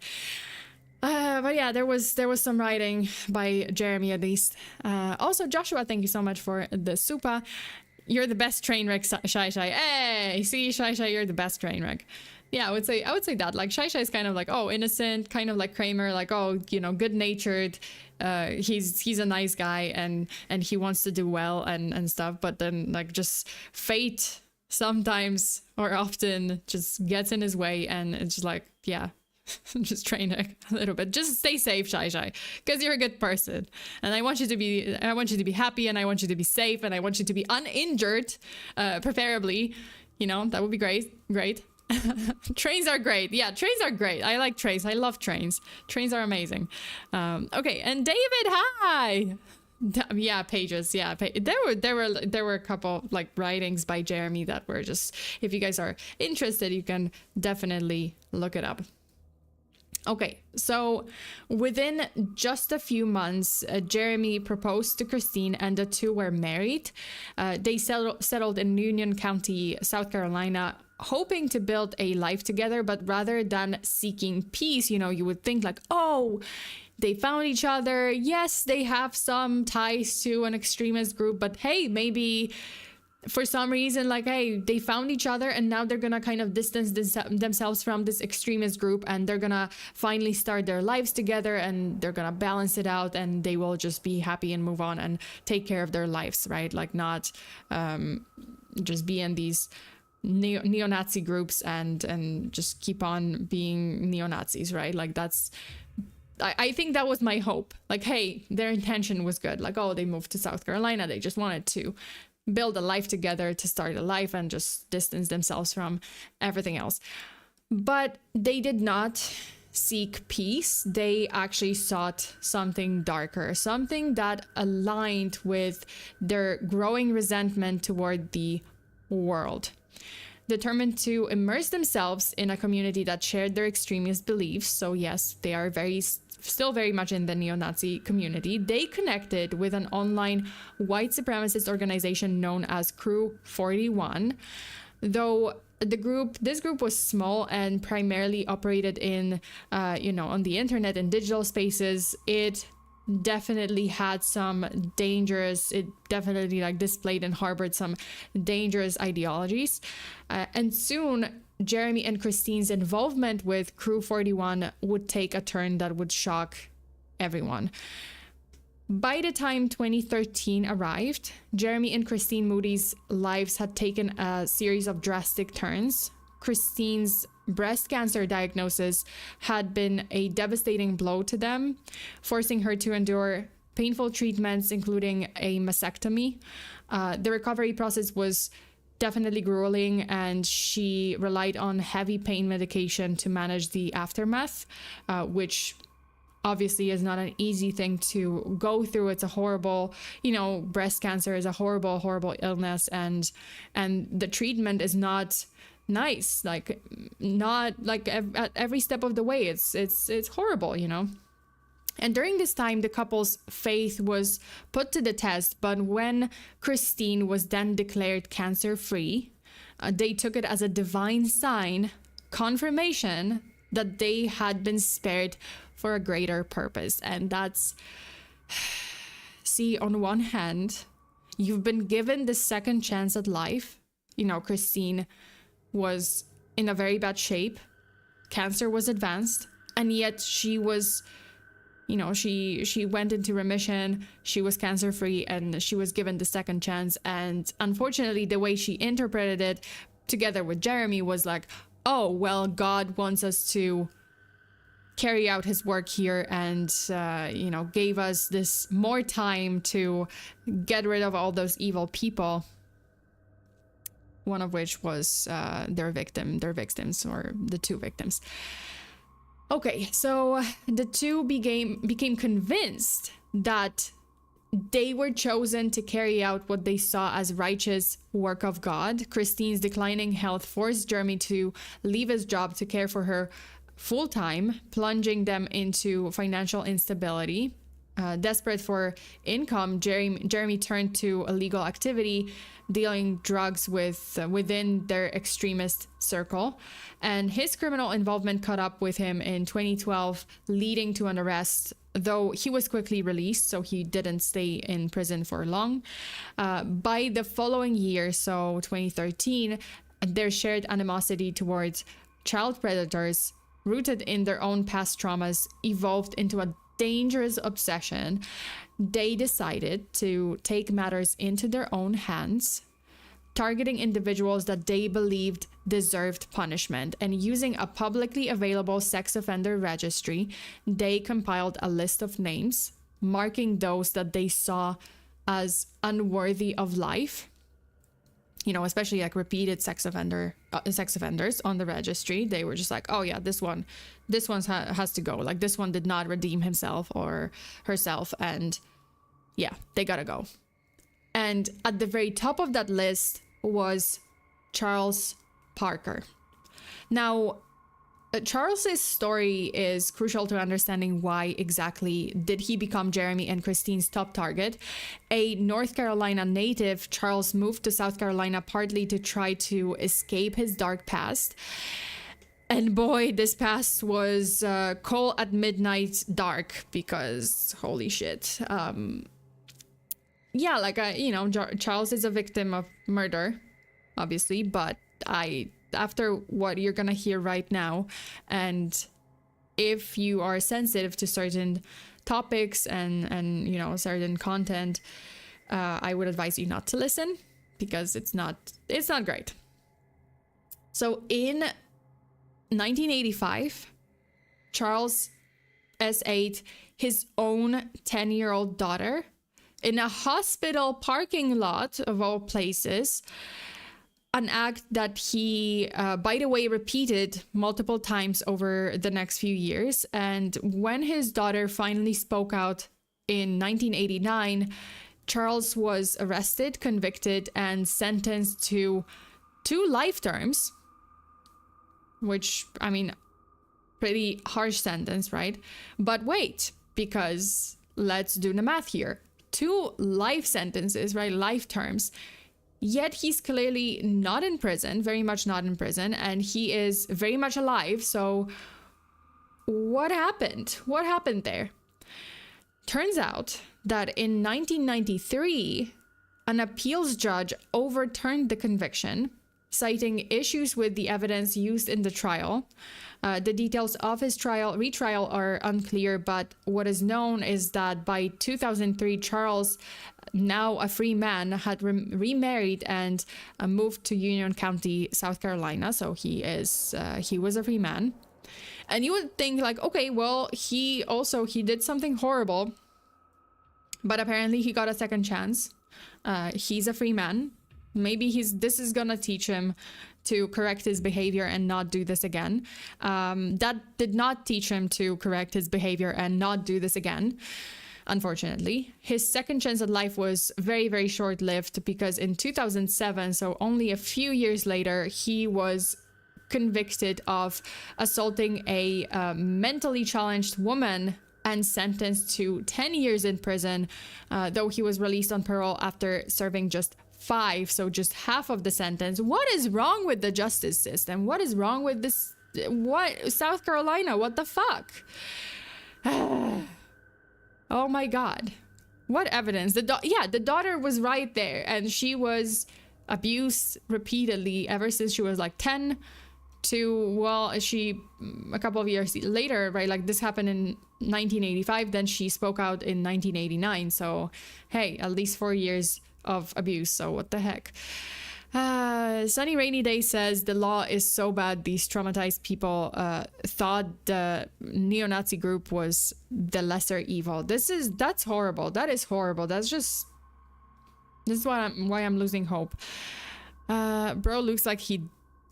But yeah, there was some writing by Jeremy at least. Also, Joshua, thank you so much for the supa. You're the best train wreck, Shai. Hey, see, Shai, you're the best train wreck. Yeah, I would say that. Like, Shai is kind of like, oh, innocent, kind of like Kramer, like, oh, you know, good-natured. He's a nice guy and he wants to do well and stuff. But then, like, just fate sometimes or often just gets in his way, and it's just like, yeah. Just train a little bit. Just stay safe, Shai, because you're a good person, and I want you to be happy, and I want you to be safe, and I want you to be uninjured, preferably. You know, that would be great. Trains are great. Yeah, trains are great. I like trains. I love trains. Trains are amazing. Okay, and David, hi. Yeah, pages. Yeah, there were a couple like writings by Jeremy that were just. If you guys are interested, you can definitely look it up. Okay, so within just a few months, Jeremy proposed to Christine and the two were married. They settled in Union County, South Carolina, hoping to build a life together, but rather than seeking peace, you know, you would think like, oh, they found each other. Yes, they have some ties to an extremist group, but hey, maybe for some reason, like, hey, they found each other and now they're gonna kind of distance themselves from this extremist group, and they're gonna finally start their lives together, and they're gonna balance it out, and they will just be happy and move on and take care of their lives, right? Like, not just be in these neo-Nazi groups and just keep on being neo-Nazis, right? Like, that's... I think that was my hope. Like, hey, their intention was good. Like, oh, they moved to South Carolina. They just wanted to build a life together, to start a life and just distance themselves from everything else. But they did not seek peace. They actually sought something darker, something that aligned with their growing resentment toward the world. Determined to immerse themselves in a community that shared their extremist beliefs, so yes, they are still very much in the neo-Nazi community, they connected with an online white supremacist organization known as Crew 41. Though this group was small and primarily operated in, on the internet and digital spaces, it definitely had some dangerous, it definitely like displayed and harbored some dangerous ideologies. And soon Jeremy and Christine's involvement with Crew 41 would take a turn that would shock everyone. By the time 2013 arrived, Jeremy and Christine Moody's lives had taken a series of drastic turns. Christine's breast cancer diagnosis had been a devastating blow to them, forcing her to endure painful treatments, including a mastectomy. The recovery process was definitely grueling, and she relied on heavy pain medication to manage the aftermath, which obviously is not an easy thing to go through. It's a horrible, breast cancer is a horrible, horrible illness, and the treatment is not nice, like not like at every step of the way. It's horrible, And during this time, the couple's faith was put to the test, but when Christine was then declared cancer-free, they took it as a divine sign, confirmation that they had been spared for a greater purpose. And that's, see, on one hand, you've been given the second chance at life. Christine was in a very bad shape. Cancer was advanced, and yet she was, she went into remission, she was cancer-free, and she was given the second chance. And unfortunately, the way she interpreted it, together with Jeremy, was like, oh, well, God wants us to carry out his work here, and, gave us this more time to get rid of all those evil people. One of which was their victims, or the two victims. Okay, so the two became convinced that they were chosen to carry out what they saw as righteous work of God. Christine's declining health forced Jeremy to leave his job to care for her full-time, plunging them into financial instability. Desperate for income, Jeremy turned to illegal activity, dealing drugs within their extremist circle. And his criminal involvement caught up with him in 2012, leading to an arrest, though he was quickly released, so he didn't stay in prison for long. By the following year, so 2013, their shared animosity towards child predators, rooted in their own past traumas, evolved into a dangerous obsession. They decided to take matters into their own hands, targeting individuals that they believed deserved punishment. And using a publicly available sex offender registry, they compiled a list of names, marking those that they saw as unworthy of life. Especially like repeated sex offenders on the registry. They were just like, oh yeah, this one has to go. Like, this one did not redeem himself or herself, and yeah, they gotta go. And at the very top of that list was Charles Parker. Now, Charles's story is crucial to understanding why exactly did he become Jeremy and Christine's top target. A North Carolina native, Charles moved to South Carolina partly to try to escape his dark past. And boy, this past was coal at midnight dark, because holy shit. Charles is a victim of murder, obviously, but after what you're gonna hear right now, and if you are sensitive to certain topics and certain content, I would advise you not to listen, because it's not great. So in 1985, Charles S.'d his own 10-year-old daughter in a hospital parking lot, of all places. An act that he, by the way, repeated multiple times over the next few years. And when his daughter finally spoke out in 1989, Charles was arrested, convicted, and sentenced to 2 life terms, which, pretty harsh sentence, right? But wait, because let's do the math here. 2 life sentences, right? Life terms. Yet he's clearly not in prison, very much not in prison, and he is very much alive. So what happened? What happened there? turns out that in 1993, an appeals judge overturned the conviction, citing issues with the evidence used in the trial. The details of his retrial are unclear, but what is known is that by 2003, Charles, now a free man, had remarried and moved to Union County, South Carolina. So he was a free man. And you would think like, okay, well, he did something horrible, but apparently he got a second chance. He's a free man. Maybe this is gonna teach him to correct his behavior and not do this again. That did not teach him to correct his behavior and not do this again, unfortunately. His second chance at life was very, very short-lived, because in 2007, so only a few years later, he was convicted of assaulting a mentally challenged woman and sentenced to 10 years in prison, though he was released on parole after serving just 5, so just half of the sentence. What is wrong with the justice system? What is wrong with this? What, South Carolina? What the fuck? Oh my God. What evidence? The daughter was right there, and she was abused repeatedly ever since she was like 10 to, well, a couple of years later, right? Like this happened in 1985, then she spoke out in 1989. So, hey, at least 4 years of abuse. So what the heck? Sunny Rainy Day says the law is so bad these traumatized people thought the neo-Nazi group was the lesser evil. That's horrible. That is horrible. This is why I'm losing hope. Bro looks like he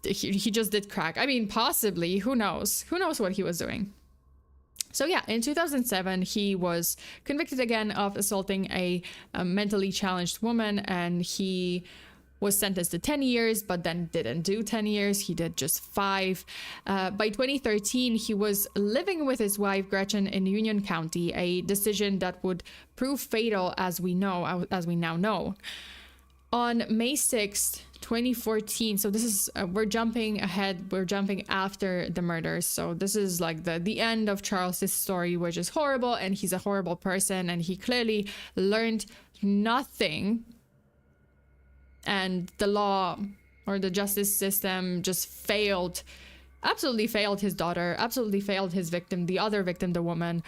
just did crack. I mean, possibly. Who knows? Who knows what he was doing? So yeah, in 2007, he was convicted again of assaulting a mentally challenged woman, and he was sentenced to 10 years, but then didn't do 10 years. He did just 5. By 2013, he was living with his wife, Gretchen, in Union County, a decision that would prove fatal, as we now know. On May 6th, 2014, so this is, we're jumping ahead, we're jumping after the murders. So this is like the end of Charles's story, which is horrible, and he's a horrible person, and he clearly learned nothing. And the law or the justice system just absolutely failed his daughter, absolutely failed his victim, the other victim, the woman.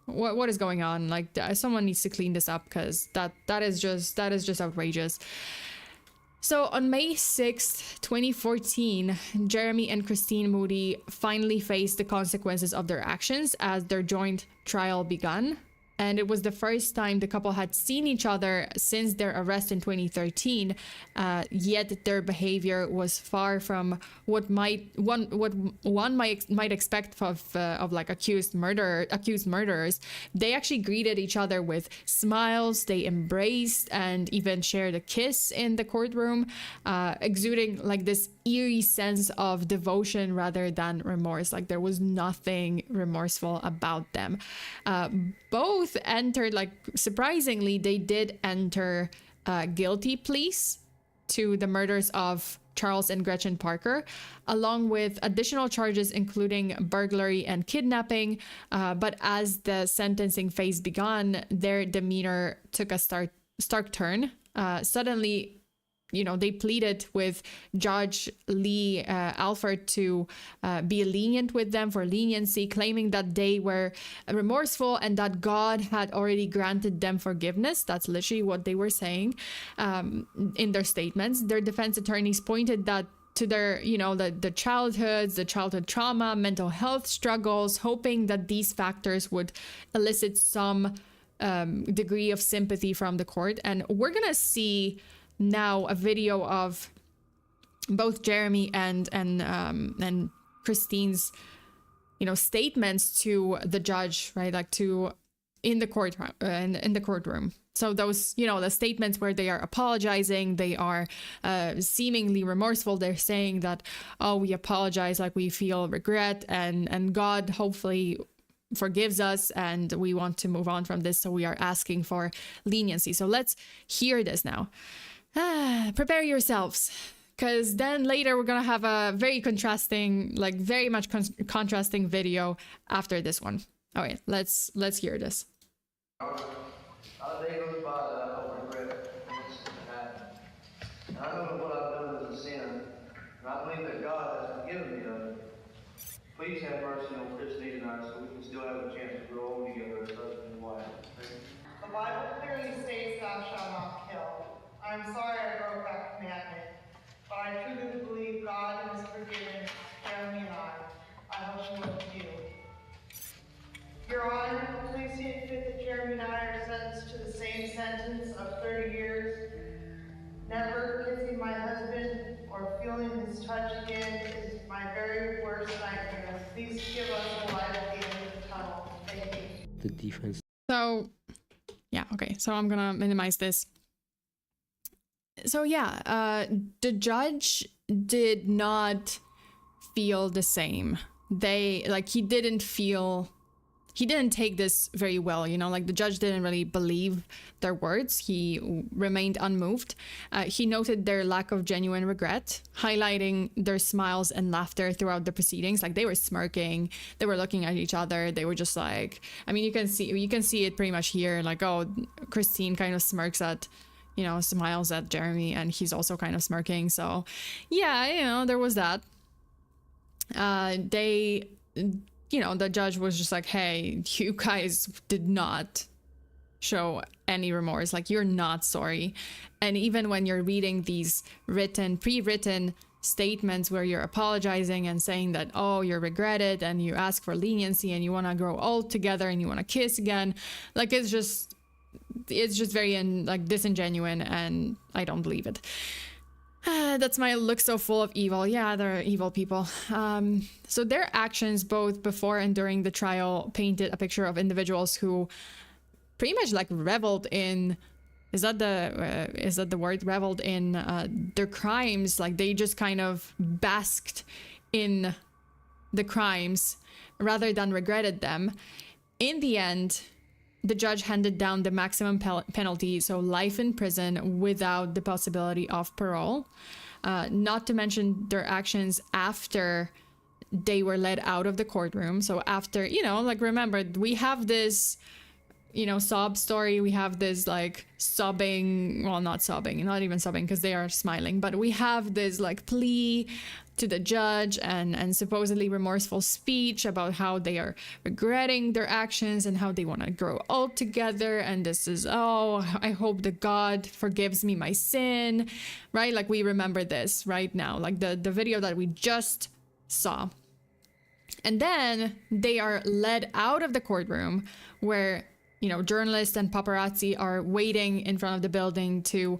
What is going on? Like, someone needs to clean this up, because that is just outrageous. So on May 6th, 2014, Jeremy and Christine Moody finally faced the consequences of their actions as their joint trial began. And it was the first time the couple had seen each other since their arrest in 2013. Yet their behavior was far from what one might expect of like accused murderers. They actually greeted each other with smiles. They embraced and even shared a kiss in the courtroom, exuding like this eerie sense of devotion rather than remorse. Like there was nothing remorseful about them. Both entered, like, surprisingly, they did enter guilty pleas to the murders of Charles and Gretchen Parker, along with additional charges including burglary and kidnapping. But as the sentencing phase began, their demeanor took a stark turn. Suddenly, they pleaded with Judge Lee Alford to be lenient with them for leniency, claiming that they were remorseful and that God had already granted them forgiveness. That's literally what they were saying in their statements. Their defense attorneys pointed that to their, the childhood trauma, mental health struggles, hoping that these factors would elicit some degree of sympathy from the court. And we're gonna see now a video of both Jeremy and Christine's statements to the judge, right? Like in the courtroom. So those, the statements where they are apologizing, they are seemingly remorseful. They're saying that, oh, we apologize, like we feel regret, and God hopefully forgives us and we want to move on from this, so we are asking for leniency. So let's hear this now. Prepare yourselves, because then later we're gonna have a very contrasting, like very much contrasting video after this one. Okay, let's hear this. Not a day goes by that I don't regret what's happened. And I know that what I've done is a sin, and I believe that God has forgiven me of it. Please have mercy on Christine and I so we can still have a chance to grow old together as husband and wife. The Bible clearly states thou shalt not kill. I'm sorry I broke that commandment, but I truly believe God has forgiven Jeremy and I hope you will too. Your Honor, please see it fit that Jeremy and I are sentenced to the same sentence of 30 years. Never kissing my husband or feeling his touch again is my very worst nightmare. Please give us a light at the end of the tunnel. Thank you. The defense. So, yeah, okay. So I'm gonna minimize this. So yeah, the judge did not feel the same. He didn't take this very well, you know, like the judge didn't really believe their words. He remained unmoved. He noted their lack of genuine regret, highlighting their smiles and laughter throughout the proceedings. Like they were smirking, they were looking at each other. They were just like, I mean, you can see it pretty much here. Like, oh, Christine kind of smirks at, you know, smiles at Jeremy, and he's also kind of smirking. So yeah, you know, there was that. You know, the judge was just like, hey, you guys did not show any remorse. Like, you're not sorry. And even when you're reading these pre-written statements where you're apologizing and saying that, oh, you regret it and you ask for leniency and you want to grow old together and you want to kiss again, like, it's just very disingenuous, and I don't believe it. That's my look so full of evil. Yeah, they're evil people. So their actions both before and during the trial painted a picture of individuals who pretty much like reveled in, is that the word, reveled in their crimes. Like they just kind of basked in the crimes rather than regretted them. In the end, the judge handed down the maximum penalty, so life in prison without the possibility of parole. Not to mention their actions after they were let out of the courtroom. So after, you know, like, remember, we have this, you know, sob story. We have this like sobbing, well, not sobbing, not even sobbing because they are smiling, but we have this like plea to the judge and supposedly remorseful speech about how they are regretting their actions and how they want to grow old together. And this is, oh, I hope that God forgives me my sin, right? Like we remember this right now, like the video that we just saw. And then they are led out of the courtroom where, you know, journalists and paparazzi are waiting in front of the building to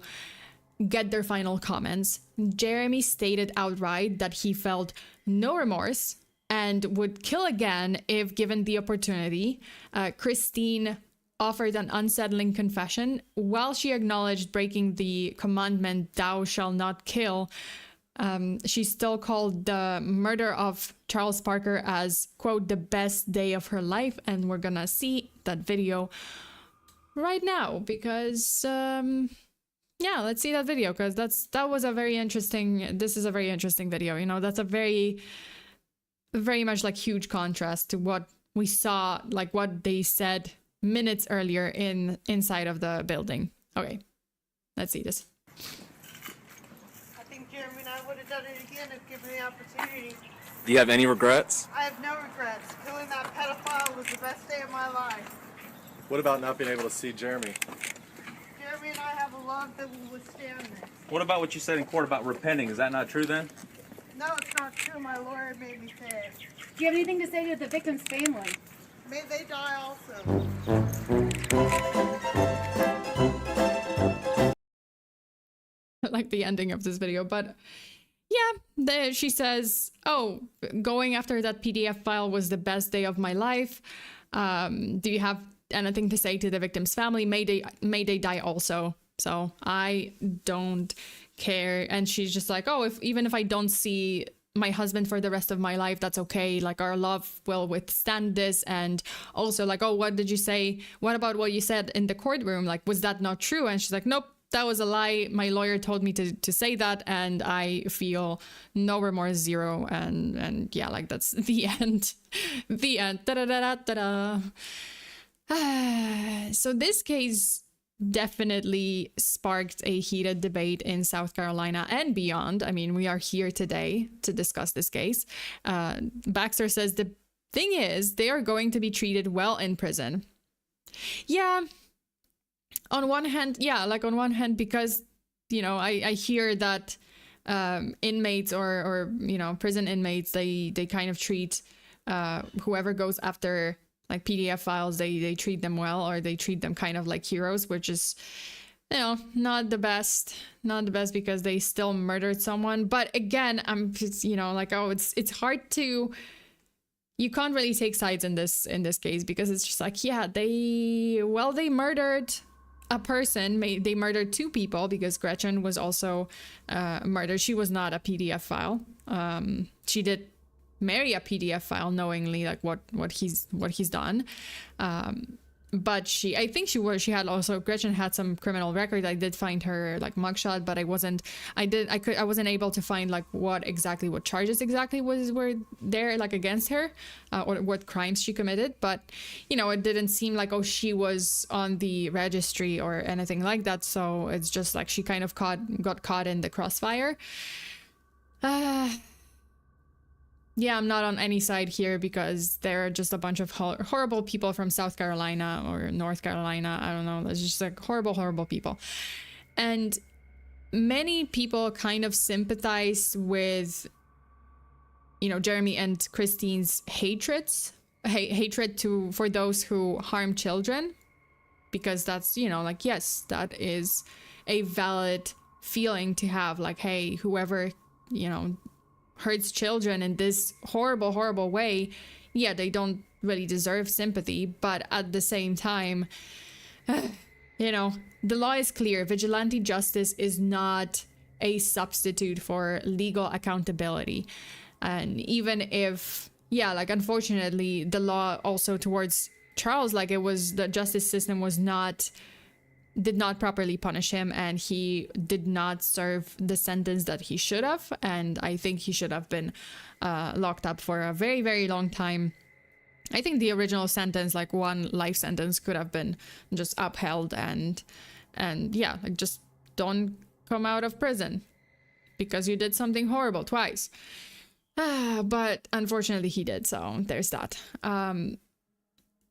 get their final comments. Jeremy stated outright that he felt no remorse and would kill again if given the opportunity. Christine offered an unsettling confession. While she acknowledged breaking the commandment, thou shalt not kill, she still called the murder of Charles Parker as, quote, the best day of her life. And we're gonna see that video right now because, yeah, let's see that video because this is a very interesting video. You know, that's a very much like huge contrast to what we saw, like what they said minutes earlier inside of the building. Okay, let's see this. I think Jeremy and I would have done it again if given the opportunity. Do you have any regrets? I have no regrets. Killing that pedophile was the best day of my life. What about not being able to see Jeremy? Jeremy and I have a love that will withstand this. What about what you said in court about repenting? Is that not true then? No, it's not true. My lawyer made me say it. Do you have anything to say to the victim's family? May they die also. I like the ending of this video, but yeah, she says, oh, going after that PDF file was the best day of my life. Do you have anything to say to the victim's family? May they die also. So I don't care. And she's just like, oh, even if I don't see my husband for the rest of my life, that's okay. Like our love will withstand this. And also like, oh, what did you say? What about what you said in the courtroom? Like, was that not true? And she's like, nope, that was a lie. My lawyer told me to say that, and I feel no remorse, zero. And yeah, like that's the end. The end. Da-da-da-da-da-da. So this case definitely sparked a heated debate in South Carolina and beyond. I mean, we are here today to discuss this case. Baxter says the thing is, they are going to be treated well in prison. Yeah. On one hand, because, you know, I hear that inmates or you know, prison inmates, they kind of treat whoever goes after like PDF files, they treat them well, or they treat them kind of like heroes, which is, you know, not the best because they still murdered someone. But again, I'm just, you know, like, oh, it's hard to, you can't really take sides in this case, because it's just like, yeah, they murdered a person. They murdered two people, because Gretchen was also murdered. She was not a PDF file. She did marry a PDF file knowingly, like what he's done. But she had also, Gretchen had some criminal record. I did find her like mugshot, but I wasn't able to find like what charges exactly were there like against her, or what crimes she committed. But you know, it didn't seem like, oh, she was on the registry or anything like that. So it's just like she kind of got caught in the crossfire. Yeah, I'm not on any side here, because there are just a bunch of horrible people from South Carolina or North Carolina. I don't know. It's just like horrible people. And many people kind of sympathize with, you know, Jeremy and Christine's hatred for those who harm children, because that's, you know, like, yes, that is a valid feeling to have, like, hey, whoever, you know, hurts children in this horrible way, yeah, they don't really deserve sympathy. But at the same time, you know, the law is clear. Vigilante justice is not a substitute for legal accountability. And even if, yeah, like, unfortunately, the law also towards Charles, like, it was, the justice system did not properly punish him, and he did not serve the sentence that he should have. And I think he should have been locked up for a very, very long time. I think the original sentence, like one life sentence, could have been just upheld, and yeah, like, just don't come out of prison because you did something horrible twice. But unfortunately he did, so there's that.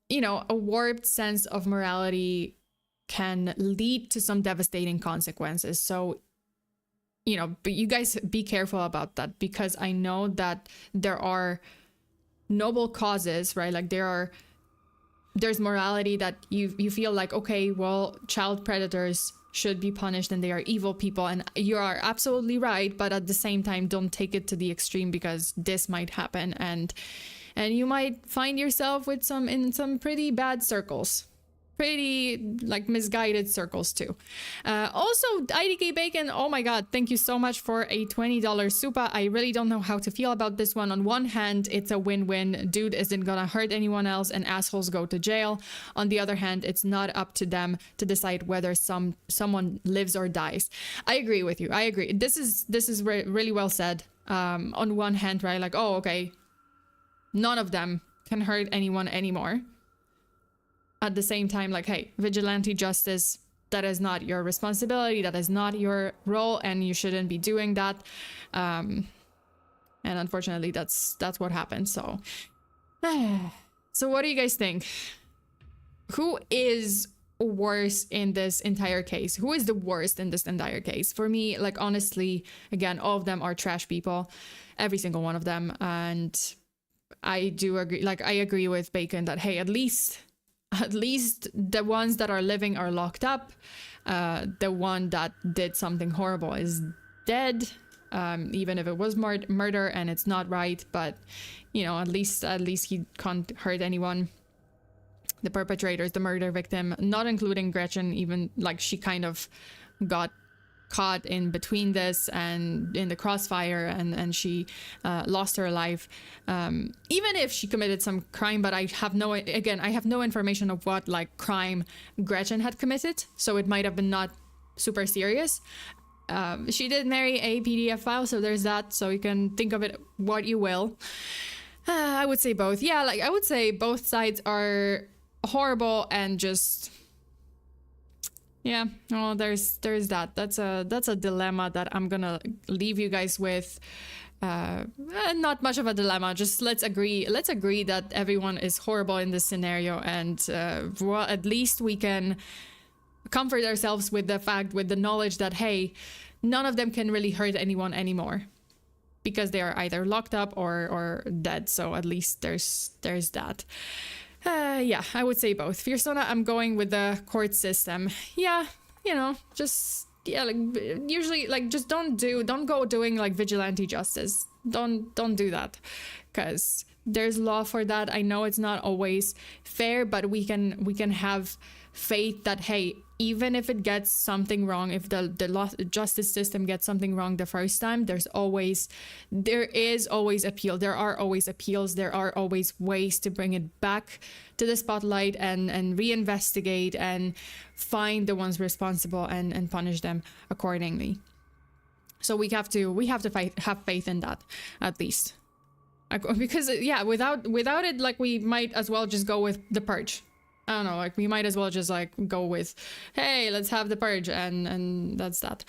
You know, a warped sense of morality can lead to some devastating consequences. So, you know, but you guys be careful about that, because I know that there are noble causes, right? Like, there's morality that you feel like, okay, well, child predators should be punished and they are evil people, and you are absolutely right. But at the same time, don't take it to the extreme, because this might happen, and you might find yourself in some pretty bad circles. Pretty like misguided circles too. Also, IDK Bacon, oh my god, thank you so much for a $20 super. I really don't know how to feel about this one. On one hand, it's a win-win. Dude isn't gonna hurt anyone else and assholes go to jail. On the other hand, it's not up to them to decide whether someone lives or dies. I agree with you. I agree. This is really well said. On one hand, right, like, oh, okay, none of them can hurt anyone anymore. At the same time, like, hey, vigilante justice, that is not your responsibility, that is not your role, and you shouldn't be doing that. And unfortunately, that's what happened. So, so what do you guys think? Who is worse in this entire case? Who is the worst in this entire case? For me, like, honestly, again, all of them are trash people, every single one of them. And I do agree, like, I agree with Bacon that, hey, at least the ones that are living are locked up. The one that did something horrible is dead, even if it was murder and it's not right. But, you know, at least he can't hurt anyone. The perpetrators, the murder victim, not including Gretchen, even, like, she kind of got caught in between this and in the crossfire, and she lost her life, even if she committed some crime. But I have no information of what, like, crime Gretchen had committed, so it might have been not super serious. She did marry a PDF file, so there's that. So you can think of it what you will. I would say both. Yeah, like I would say both sides are horrible and just... Yeah, well, there's that. That's a dilemma that I'm gonna leave you guys with. Not much of a dilemma. Just let's agree that everyone is horrible in this scenario, and well, at least we can comfort ourselves with the knowledge that, hey, none of them can really hurt anyone anymore because they are either locked up or dead. So at least there's that. Yeah, I would say both. FEARSONA, I'm going with the court system. Yeah, you know, just... Yeah, like usually, like, just don't go doing like vigilante justice. Don't do that, because there's law for that. I know it's not always fair, but we can have faith that, hey, even if it gets something wrong, if the justice system gets something wrong the first time, there is always appeal. There are always appeals. There are always ways to bring it back to the spotlight and reinvestigate and find the ones responsible and punish them accordingly. So we have to have faith in that, at least, because yeah, without it, like, we might as well just go with the purge. I don't know, like, we might as well just like go with, hey, let's have the purge, and that's that,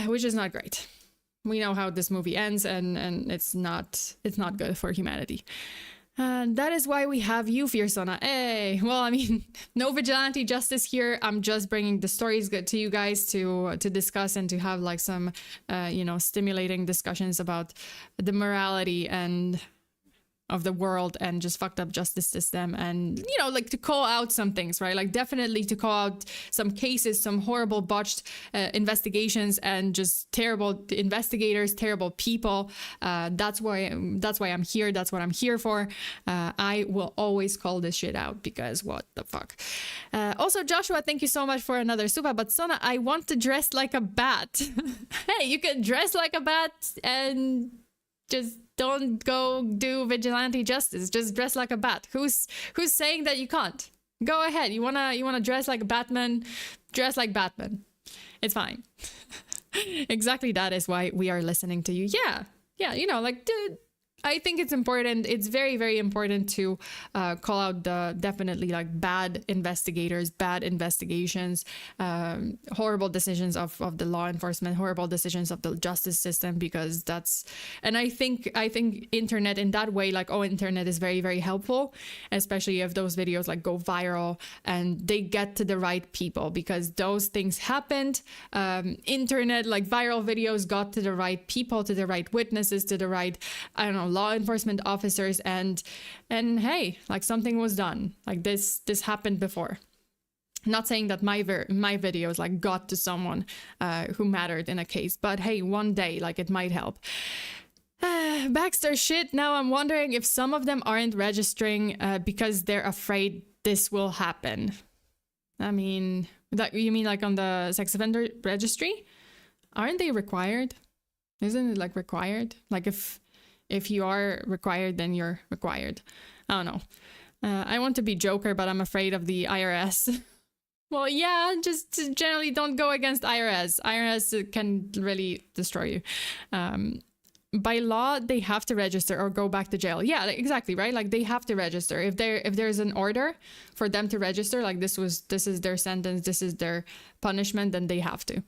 which is not great. We know how this movie ends, and it's not good for humanity. That is why we have you, FEARSONA. Hey, well, I mean, no vigilante justice here. I'm just bringing the stories to you guys to discuss and to have like some, you know, stimulating discussions about the morality and of the world and just fucked up justice system, and, you know, like, to call out some things, right? Like, definitely to call out some cases, some horrible botched investigations, and just terrible investigators, terrible people. That's why I'm here. That's what I'm here for. I will always call this shit out, because what the fuck. Also, Joshua, thank you so much for another super. But Sona, I want to dress like a bat. Hey, you can dress like a bat and just don't go do vigilante justice. Just dress like a bat. Who's saying that you can't? Go ahead. You wanna dress like Batman? Dress like Batman. It's fine. Exactly, that is why we are listening to you. Yeah. You know, like, dude, I think it's important. It's very, very important to call out the definitely like bad investigators, bad investigations, horrible decisions of the law enforcement, horrible decisions of the justice system, because that's, and I think internet in that way, like, internet is very, very helpful, especially if those videos like go viral and they get to the right people, because those things happened. Internet, like, viral videos got to the right people, to the right witnesses, to the right, I don't know, law enforcement officers, and hey, like, something was done. Like, this happened before. Not saying that my videos like got to someone who mattered in a case, but hey, one day, like, it might help. Baxter shit. Now I'm wondering if some of them aren't registering because they're afraid this will happen. I mean, that, you mean like on the sex offender registry? Aren't they required? Isn't it like required? Like, if you are required, then you're required. I don't know. I want to be Joker, but I'm afraid of the IRS. Well, yeah, just generally don't go against IRS. IRS can really destroy you. By law, they have to register or go back to jail. Yeah, exactly, right? Like, they have to register. If there's an order for them to register, like, this is their sentence, this is their punishment, then they have to.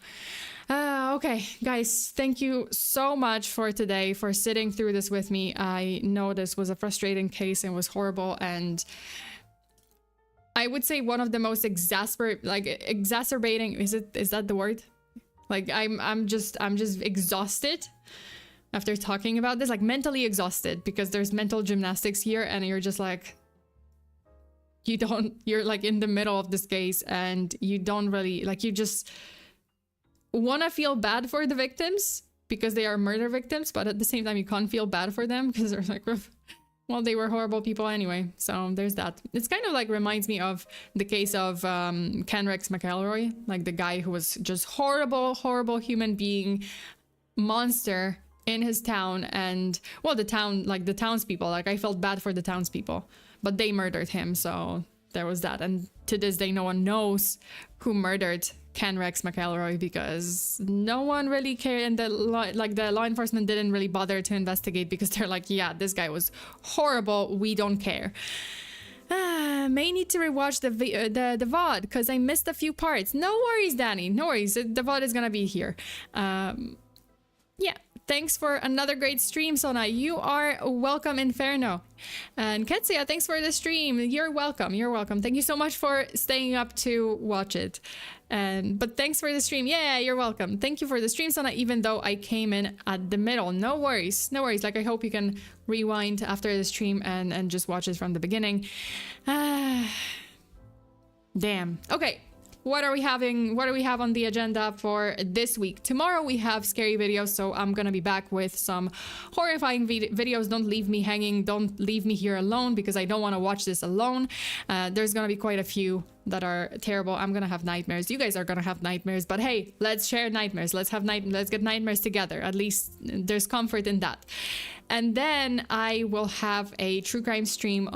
Okay, guys, thank you so much for today, for sitting through this with me. I know this was a frustrating case and was horrible, and I would say one of the most exacerbating, is that the word? Like, I'm just exhausted after talking about this, like, mentally exhausted, because there's mental gymnastics here, and you're just like, you're like in the middle of this case, and you don't really, like, you just want to feel bad for the victims because they are murder victims, but at the same time you can't feel bad for them because they're like, well, they were horrible people anyway. So there's that. It's kind of like reminds me of the case of Ken Rex McElroy, like the guy who was just horrible human being, monster in his town, and well, the townspeople, like, I felt bad for the townspeople, but they murdered him, so there was that. And to this day, no one knows who murdered Ken Rex McElroy, because no one really cared, and the law enforcement didn't really bother to investigate because they're like, yeah, this guy was horrible, we don't care. May need to rewatch the VOD because I missed a few parts. No worries, Danny, no worries, the VOD is gonna be here. Yeah, thanks for another great stream, Sona. You are welcome, Inferno. And Ketsia, thanks for the stream. You're welcome. You're welcome. Thank you so much for staying up to watch it. But thanks for the stream. Yeah, you're welcome. Thank you for the stream, Sona, even though I came in at the middle. No worries. No worries. Like, I hope you can rewind after the stream and just watch it from the beginning. Damn. Okay. What do we have on the agenda for this week? Tomorrow we have scary videos, so I'm gonna be back with some horrifying videos. Don't leave me hanging, don't leave me here alone, because I don't want to watch this alone. There's gonna be quite a few that are terrible. I'm gonna have nightmares. You guys are gonna have nightmares, but hey, let's share nightmares. Let's get nightmares together. At least there's comfort in that. And then I will have a true crime stream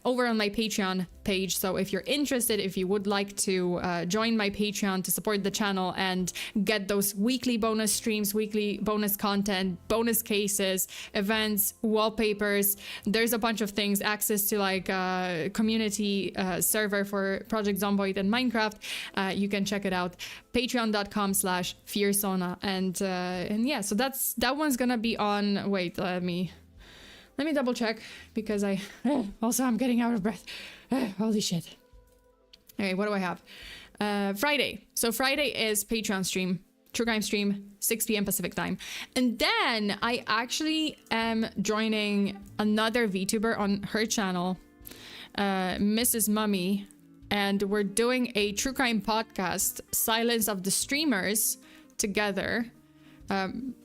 over on my Patreon page. So if you're interested, if you would like to join my Patreon to support the channel and get those weekly bonus streams, weekly bonus content, bonus cases, events, wallpapers, there's a bunch of things, access to like a community server for Project Zomboid and Minecraft. You can check it out, patreon.com/FEARSONA. And yeah, so that one's gonna be on, wait, let me double check, because also I'm getting out of breath. Holy shit. Okay, what do I have? Friday. So Friday is Patreon stream, true crime stream, 6 p.m. Pacific time. And then I actually am joining another VTuber on her channel, Mrs. Mummy, and we're doing a true crime podcast, Silence of the Streamers, together.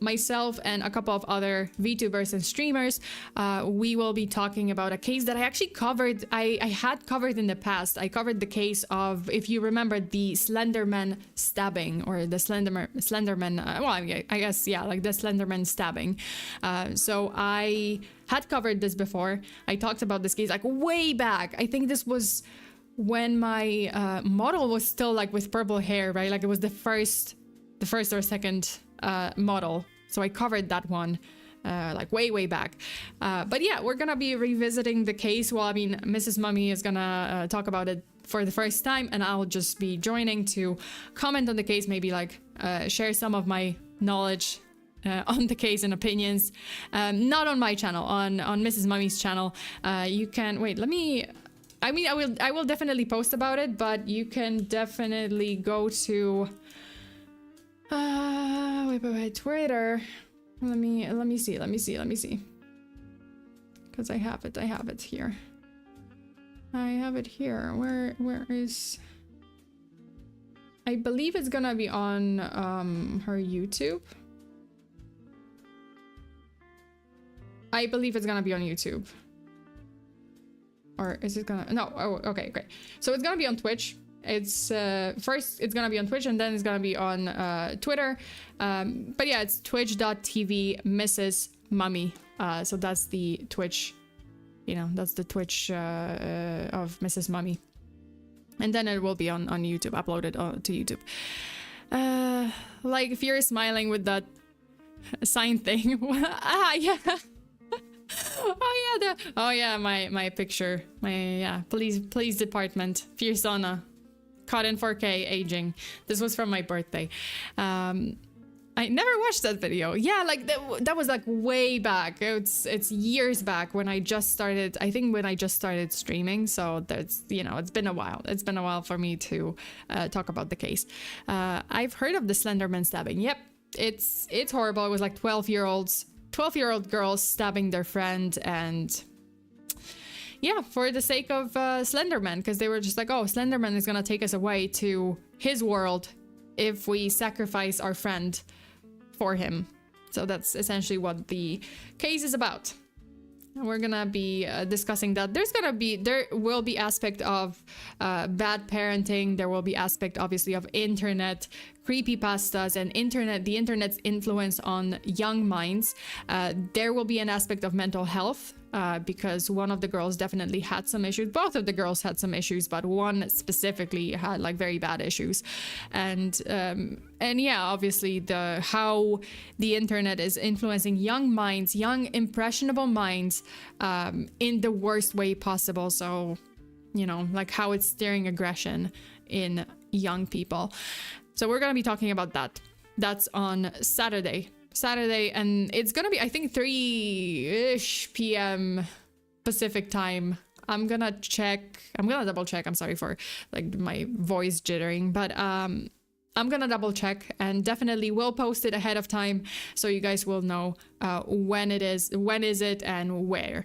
Myself and a couple of other VTubers and streamers, we will be talking about a case that I actually covered. I had covered in the past. I covered the case of, if you remember, the Slenderman stabbing, or the Slenderman. Well, I guess, yeah, like the Slenderman stabbing. So I had covered this before. I talked about this case like way back. I think this was when my model was still like with purple hair, right? Like it was the first or second model. So I covered that one like way back. But yeah, we're gonna be revisiting the case. Well, I mean, Mrs. Mummy is gonna talk about it for the first time, and I'll just be joining to comment on the case, maybe like share some of my knowledge on the case and opinions. Not on my channel, on Mrs. Mummy's channel. You can wait, I will definitely post about it, but you can definitely go to wait, Twitter. Let me see. Because I have it here. Where is... I believe it's gonna be on her YouTube. I believe it's gonna be on YouTube. Or is it gonna... No, oh, okay, great. So it's gonna be on Twitch. It's first it's gonna be on Twitch, and then it's gonna be on Twitter. But yeah, it's twitch.tv Mrs. Mummy. So that's the Twitch, that's the Twitch of Mrs. Mummy. And then it will be on YouTube, uploaded to YouTube. Like, if you're smiling with that sign thing. Yeah. Oh yeah, my picture, police department, FEARSONA, caught in 4K aging. This was from my birthday. I never watched that video. Yeah, like that was like way back. It's years back when I just started. I think when I just started streaming. So that's, it's been a while. It's been a while for me to talk about the case. I've heard of the Slenderman stabbing. Yep, it's horrible. It was like 12-year-old girls stabbing their friend, and yeah, for the sake of Slenderman, because they were just like, oh, Slenderman is gonna take us away to his world if we sacrifice our friend for him. So that's essentially what the case is about. And we're gonna be discussing that. There will be aspect of bad parenting. There will be aspect, obviously, of internet creepypastas and the internet's influence on young minds. There will be an aspect of mental health because one of the girls definitely had some issues. Both of the girls had some issues, but one specifically had like very bad issues. And yeah, obviously how the internet is influencing young minds, young impressionable minds, in the worst way possible. So, you know, like how it's steering aggression in young people. So we're going to be talking about that. That's on Saturday, and it's going to be, I think, 3-ish p.m. Pacific time. I'm going to double check. I'm sorry for like my voice jittering, but I'm going to double check, and definitely will post it ahead of time so you guys will know when is it and where.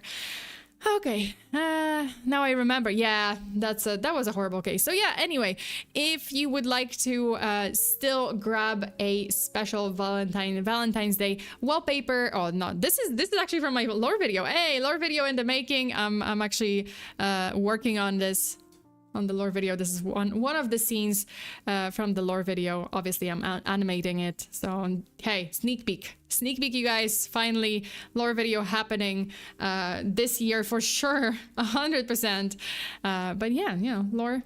Okay, now I remember. Yeah, that was a horrible case. So yeah, anyway, if you would like to still grab a special Valentine's Day wallpaper, oh no, this is actually from my lore video. Hey, lore video in the making. I'm actually working on this. On the lore video, this is one of the scenes from the lore video. Obviously, I'm animating it. So, hey, sneak peek, you guys. Finally, lore video happening this year for sure, 100%. But yeah, you know, lore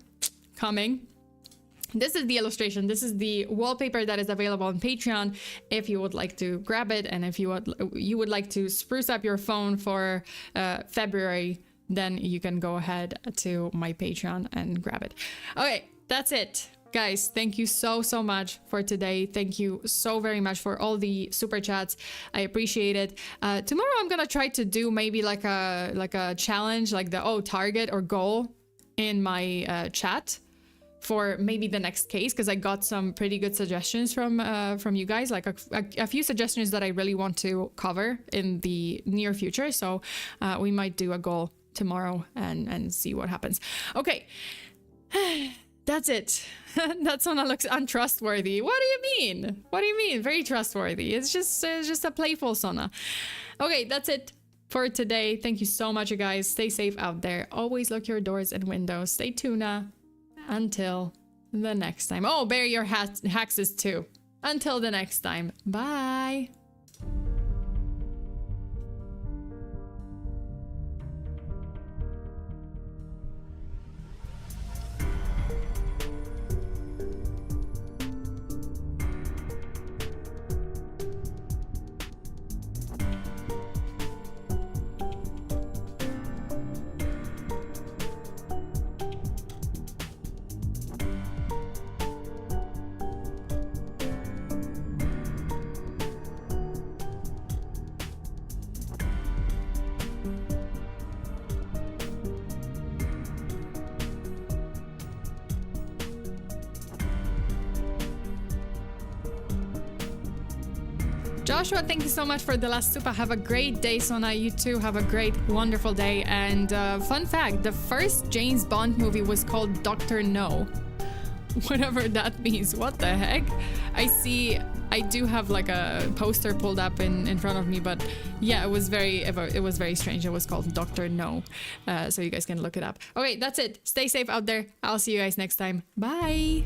coming. This is the illustration. This is the wallpaper that is available on Patreon if you would like to grab it, and if you would like to spruce up your phone for February, then you can go ahead to my Patreon and grab it. Okay, that's it. Guys, thank you so much for today. Thank you so very much for all the super chats. I appreciate it. Tomorrow I'm gonna try to do maybe like a challenge, like the target or goal in my chat for maybe the next case, because I got some pretty good suggestions from you guys, like a few suggestions that I really want to cover in the near future. So we might do a goal tomorrow and see what happens. Okay, that's it. That Sona looks untrustworthy. What do you mean? What do you mean? Very trustworthy. It's just a playful Sona. Okay, that's it for today. Thank you so much, you guys. Stay safe out there. Always lock your doors and windows. Stay tuna. Until the next time. Oh, bury your haxes too. Until the next time. Bye. Joshua, thank you so much for the last super. Have a great day, Sona. You too have a great, wonderful day. And fun fact, the first James Bond movie was called Dr. No. Whatever that means. What the heck? I do have like a poster pulled up in front of me, but yeah, it was very strange. It was called Dr. No. So you guys can look it up. Okay, that's it. Stay safe out there. I'll see you guys next time. Bye.